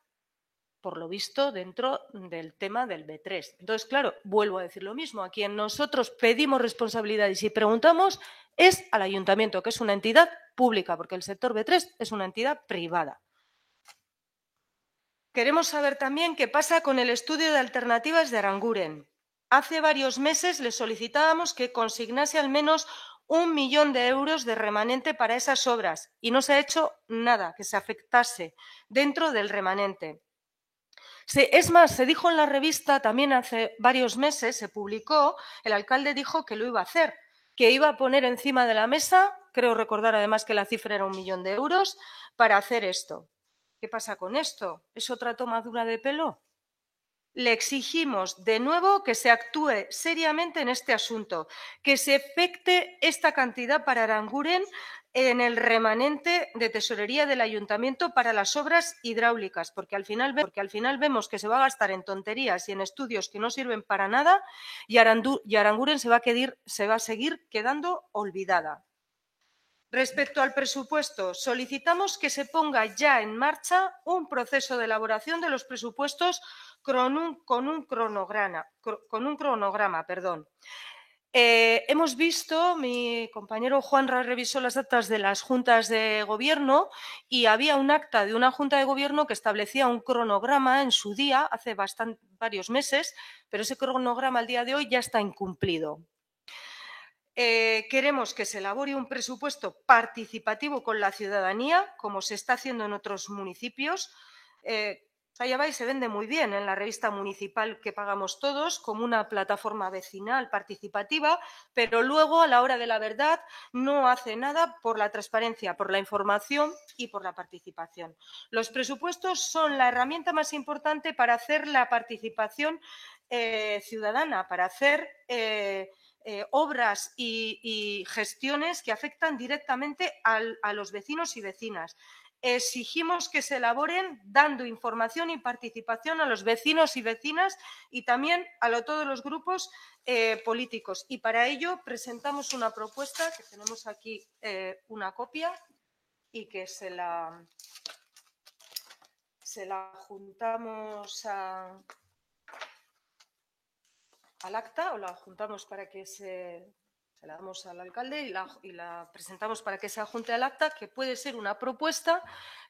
por lo visto, dentro del tema del B3. Entonces, claro, vuelvo a decir lo mismo. A quien nosotros pedimos responsabilidades y preguntamos es al ayuntamiento, que es una entidad pública, porque el sector B3 es una entidad privada. Queremos saber también qué pasa con el estudio de alternativas de Aranguren. Hace varios meses le solicitábamos que consignase al menos 1 millón de euros de remanente para esas obras y no se ha hecho nada que se afectase dentro del remanente. Es más, se dijo en la revista también hace varios meses, se publicó, el alcalde dijo que lo iba a hacer, que iba a poner encima de la mesa, creo recordar además que la cifra era 1 millón de euros, para hacer esto. ¿Qué pasa con esto? ¿Es otra tomadura de pelo? Le exigimos de nuevo que se actúe seriamente en este asunto, que se efecte esta cantidad para Aranguren en el remanente de tesorería del ayuntamiento para las obras hidráulicas, porque al final vemos que se va a gastar en tonterías y en estudios que no sirven para nada y Aranguren se va a seguir quedando olvidada. Respecto al presupuesto, solicitamos que se ponga ya en marcha un proceso de elaboración de los presupuestos con un cronograma. Hemos visto, mi compañero Juanra revisó las actas de las juntas de gobierno y había un acta de una junta de gobierno que establecía un cronograma en su día, hace varios meses, pero ese cronograma al día de hoy ya está incumplido. Queremos que se elabore un presupuesto participativo con la ciudadanía, como se está haciendo en otros municipios. Zayabay se vende muy bien en la revista municipal que pagamos todos como una plataforma vecinal participativa, pero luego a la hora de la verdad no hace nada por la transparencia, por la información y por la participación. Los presupuestos son la herramienta más importante para hacer la participación ciudadana, para hacer obras y gestiones que afectan directamente a los vecinos y vecinas. Exigimos que se elaboren dando información y participación a los vecinos y vecinas y también a todos los grupos políticos. Y para ello presentamos una propuesta, que tenemos aquí una copia y que se la juntamos al acta, o la juntamos para que se la damos al alcalde y la presentamos para que se adjunte al acta, que puede ser una propuesta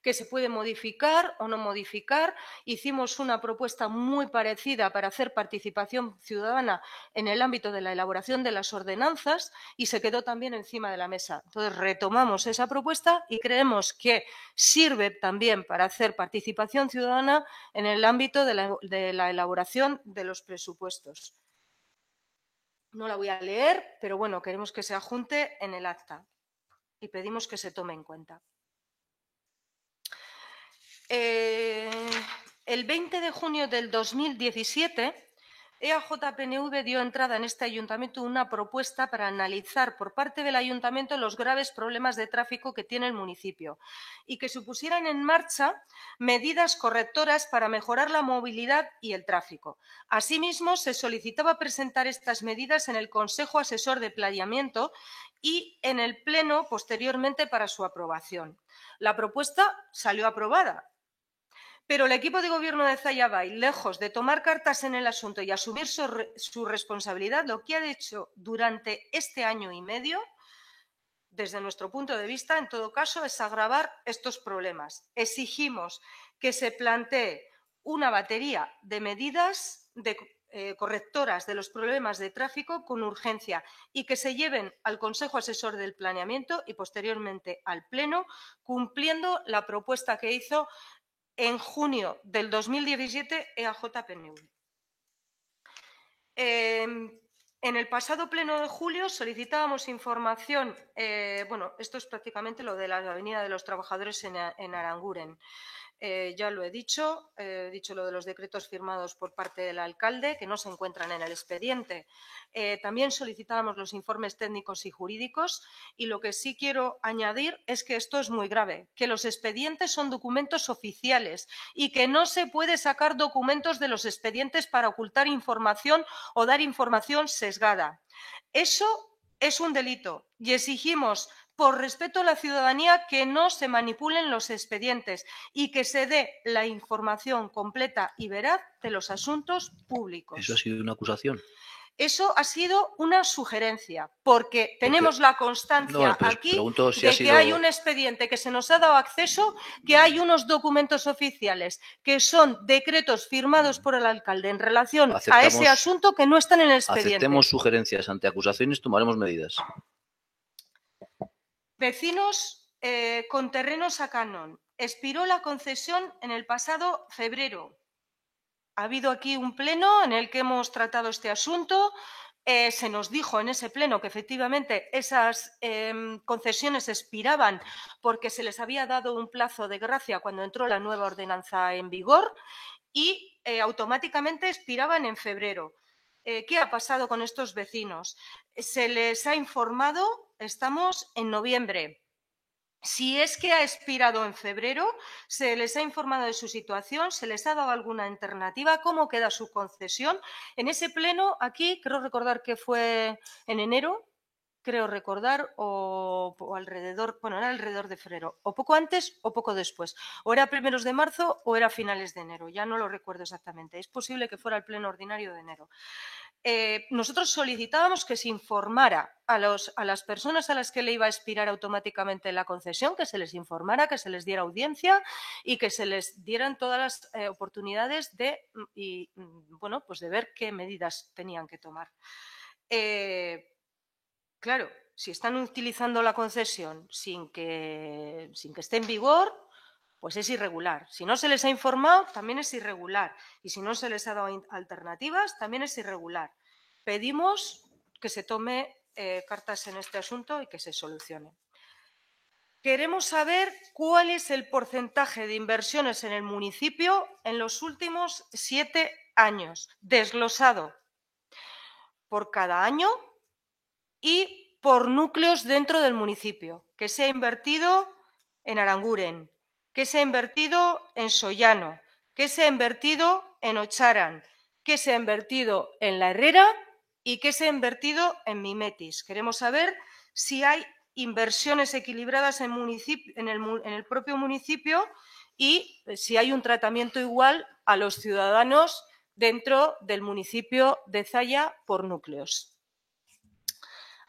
que se puede modificar o no modificar. Hicimos una propuesta muy parecida para hacer participación ciudadana en el ámbito de la elaboración de las ordenanzas y se quedó también encima de la mesa. Entonces, retomamos esa propuesta y creemos que sirve también para hacer participación ciudadana en el ámbito de la elaboración de los presupuestos. No la voy a leer, pero bueno, queremos que se adjunte en el acta y pedimos que se tome en cuenta. El 20 de junio del 2017, EAJ-PNV dio entrada en este ayuntamiento una propuesta para analizar por parte del ayuntamiento los graves problemas de tráfico que tiene el municipio y que supusieran en marcha medidas correctoras para mejorar la movilidad y el tráfico. Asimismo, se solicitaba presentar estas medidas en el Consejo Asesor de Planeamiento y en el Pleno posteriormente para su aprobación. La propuesta salió aprobada. Pero el equipo de gobierno de Zayabay, lejos de tomar cartas en el asunto y asumir su responsabilidad, lo que ha hecho durante este año y medio, desde nuestro punto de vista, en todo caso, es agravar estos problemas. Exigimos que se plantee una batería de medidas correctoras de los problemas de tráfico con urgencia y que se lleven al Consejo Asesor del Planeamiento y posteriormente al Pleno, cumpliendo la propuesta que hizo en junio del 2017 EAJ-PNV. En el pasado pleno de julio solicitábamos información, bueno, esto es prácticamente lo de la Avenida de los Trabajadores en Aranguren. Ya lo he dicho lo de los decretos firmados por parte del alcalde, que no se encuentran en el expediente. También solicitábamos los informes técnicos y jurídicos, y lo que sí quiero añadir es que esto es muy grave, que los expedientes son documentos oficiales y que no se puede sacar documentos de los expedientes para ocultar información o dar información sesgada. Eso es un delito y exigimos, por respeto a la ciudadanía, que no se manipulen los expedientes y que se dé la información completa y veraz de los asuntos públicos. ¿Eso ha sido una acusación? Eso ha sido una sugerencia, porque tenemos la constancia aquí de que hay un expediente que se nos ha dado acceso, que hay unos documentos oficiales que son decretos firmados por el alcalde en relación a ese asunto que no están en el expediente. Aceptemos sugerencias ante acusaciones, tomaremos medidas. Vecinos con terrenos a canon. Expiró la concesión en el pasado febrero. Ha habido aquí un pleno en el que hemos tratado este asunto. Se nos dijo en ese pleno que efectivamente esas concesiones expiraban porque se les había dado un plazo de gracia cuando entró la nueva ordenanza en vigor y automáticamente expiraban en febrero. ¿Qué ha pasado con estos vecinos? Se les ha informado, estamos en noviembre. Si es que ha expirado en febrero, se les ha informado de su situación, se les ha dado alguna alternativa, cómo queda su concesión. En ese pleno, aquí, creo recordar que fue en enero, o alrededor, bueno, era alrededor de febrero, o poco antes o poco después, o era primeros de marzo o era finales de enero, ya no lo recuerdo exactamente, es posible que fuera el pleno ordinario de enero. Nosotros solicitábamos que se informara a las personas a las que le iba a expirar automáticamente la concesión, que se les informara, que se les diera audiencia y que se les dieran todas las oportunidades de ver qué medidas tenían que tomar. Claro, si están utilizando la concesión sin que esté en vigor, pues es irregular. Si no se les ha informado, también es irregular. Y si no se les ha dado alternativas, también es irregular. Pedimos que se tome cartas en este asunto y que se solucione. Queremos saber cuál es el porcentaje de inversiones en el municipio en los últimos 7 años, desglosado por cada año y por núcleos dentro del municipio, que se ha invertido en Aranguren, que se ha invertido en Sollano, que se ha invertido en Ocharan, que se ha invertido en La Herrera y que se ha invertido en Mimetis. Queremos saber si hay inversiones equilibradas en el propio municipio y si hay un tratamiento igual a los ciudadanos dentro del municipio de Zalla por núcleos.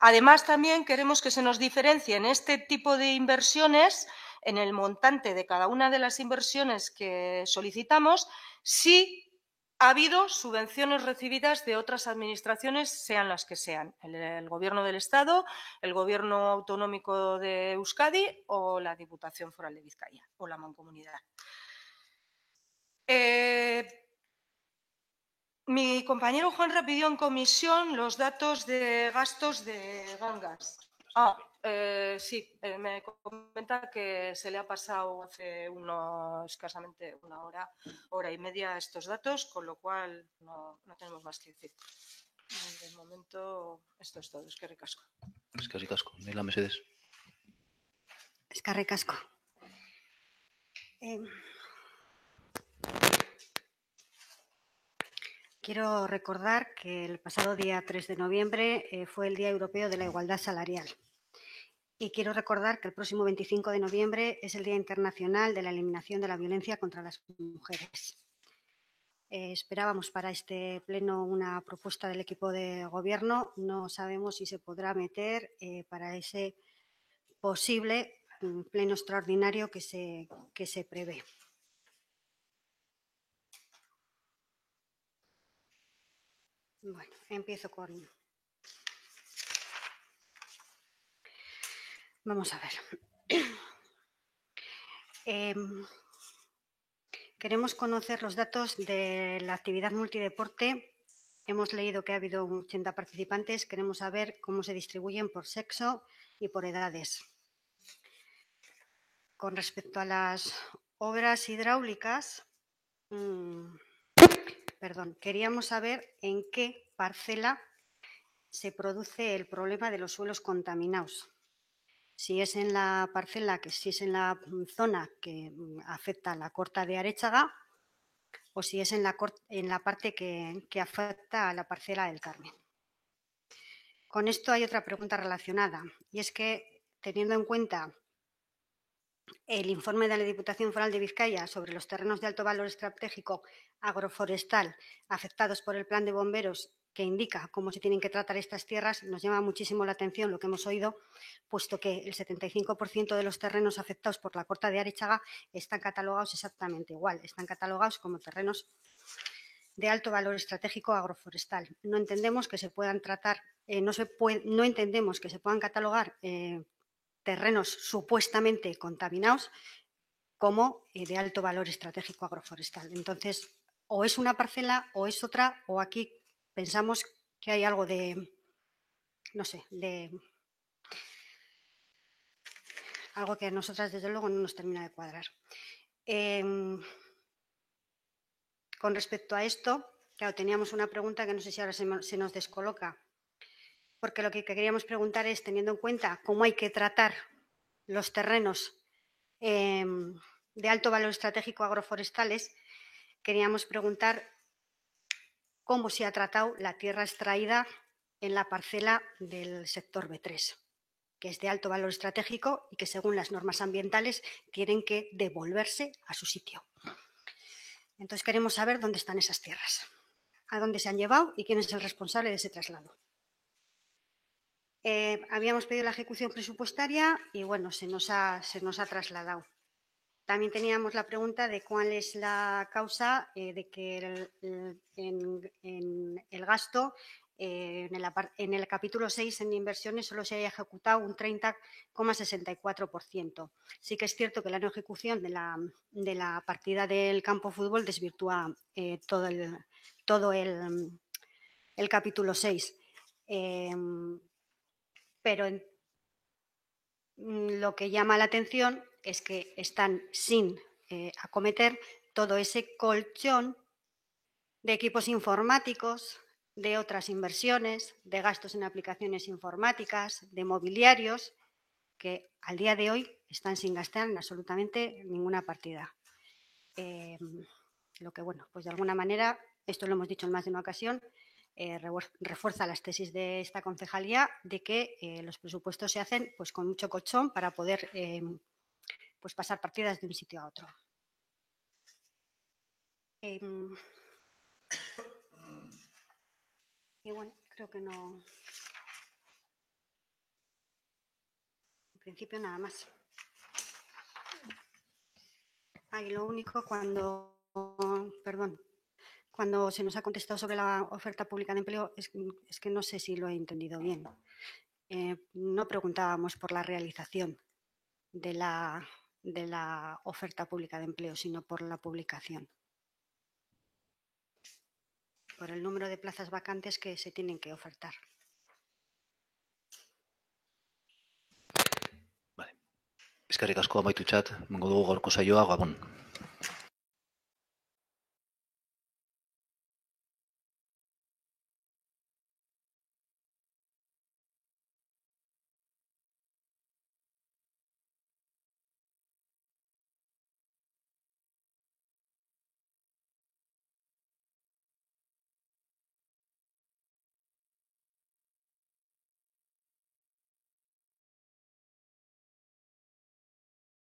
Además, también queremos que se nos diferencie en este tipo de inversiones, en el montante de cada una de las inversiones que solicitamos, si ha habido subvenciones recibidas de otras administraciones, sean las que sean, el Gobierno del Estado, el Gobierno Autonómico de Euskadi o la Diputación Foral de Vizcaya o la Mancomunidad. Mi compañero Juanra pidió en comisión los datos de gastos de Gangas. Sí, me comenta que se le ha pasado hace escasamente una hora y media estos datos, con lo cual no tenemos más que decir. De momento, esto es todo. Eskerrik asko. Eskerrik asko. Neila Mesedes. Eskerrik asko. Quiero recordar que el pasado día 3 de noviembre fue el Día Europeo de la Igualdad Salarial. Y quiero recordar que el próximo 25 de noviembre es el Día Internacional de la Eliminación de la Violencia contra las Mujeres. Esperábamos para este pleno una propuesta del equipo de gobierno. No sabemos si se podrá meter para ese posible pleno extraordinario que se prevé. Bueno, empiezo con... Vamos a ver. Queremos conocer los datos de la actividad multideporte. Hemos leído que ha habido 80 participantes. Queremos saber cómo se distribuyen por sexo y por edades. Con respecto a las obras hidráulicas, queríamos saber en qué parcela se produce el problema de los suelos contaminados. Si es en la parcela, si es en la zona que afecta a la Corta de Aréchaga, o si es en la parte que afecta a la parcela del Carmen. Con esto hay otra pregunta relacionada, y es que, teniendo en cuenta el informe de la Diputación Foral de Vizcaya sobre los terrenos de alto valor estratégico agroforestal afectados por el Plan de Bomberos, que indica cómo se tienen que tratar estas tierras, nos llama muchísimo la atención lo que hemos oído, puesto que el 75% de los terrenos afectados por la Corta de Aréchaga están catalogados exactamente igual, están catalogados como terrenos de alto valor estratégico agroforestal. No entendemos que se puedan tratar, no entendemos que se puedan catalogar terrenos supuestamente contaminados como de alto valor estratégico agroforestal. Entonces, o es una parcela o es otra, o aquí pensamos que hay algo de, no sé, de algo que a nosotras desde luego no nos termina de cuadrar. Con respecto a esto, claro, teníamos una pregunta que no sé si ahora se nos descoloca, porque lo que queríamos preguntar es, teniendo en cuenta cómo hay que tratar los terrenos de alto valor estratégico agroforestales, queríamos preguntar cómo se ha tratado la tierra extraída en la parcela del sector B3, que es de alto valor estratégico y que según las normas ambientales tienen que devolverse a su sitio. Entonces queremos saber dónde están esas tierras, a dónde se han llevado y quién es el responsable de ese traslado. Habíamos pedido la ejecución presupuestaria y bueno, se nos ha trasladado. También teníamos la pregunta de cuál es la causa de que en el gasto, en el capítulo 6 en inversiones solo se haya ejecutado un 30,64%. Sí que es cierto que la no ejecución de la partida del campo fútbol desvirtúa todo el capítulo 6. Pero lo que llama la atención es que están sin acometer todo ese colchón de equipos informáticos, de otras inversiones, de gastos en aplicaciones informáticas, de mobiliarios, que al día de hoy están sin gastar en absolutamente ninguna partida. Lo que, bueno, pues de alguna manera, esto lo hemos dicho en más de una ocasión, refuerza las tesis de esta concejalía de que los presupuestos se hacen pues con mucho colchón para poder pues pasar partidas de un sitio a otro. Y bueno, creo que no. En principio nada más. Y lo único cuando se nos ha contestado sobre la oferta pública de empleo es que no sé si lo he entendido bien. No preguntábamos por la realización de la oferta pública de empleo, sino por la publicación. Por el número de plazas vacantes que se tienen que ofertar. Vale. Eskerrik asko amaitutzat, mongo dugu gaurko saioa, Gabon.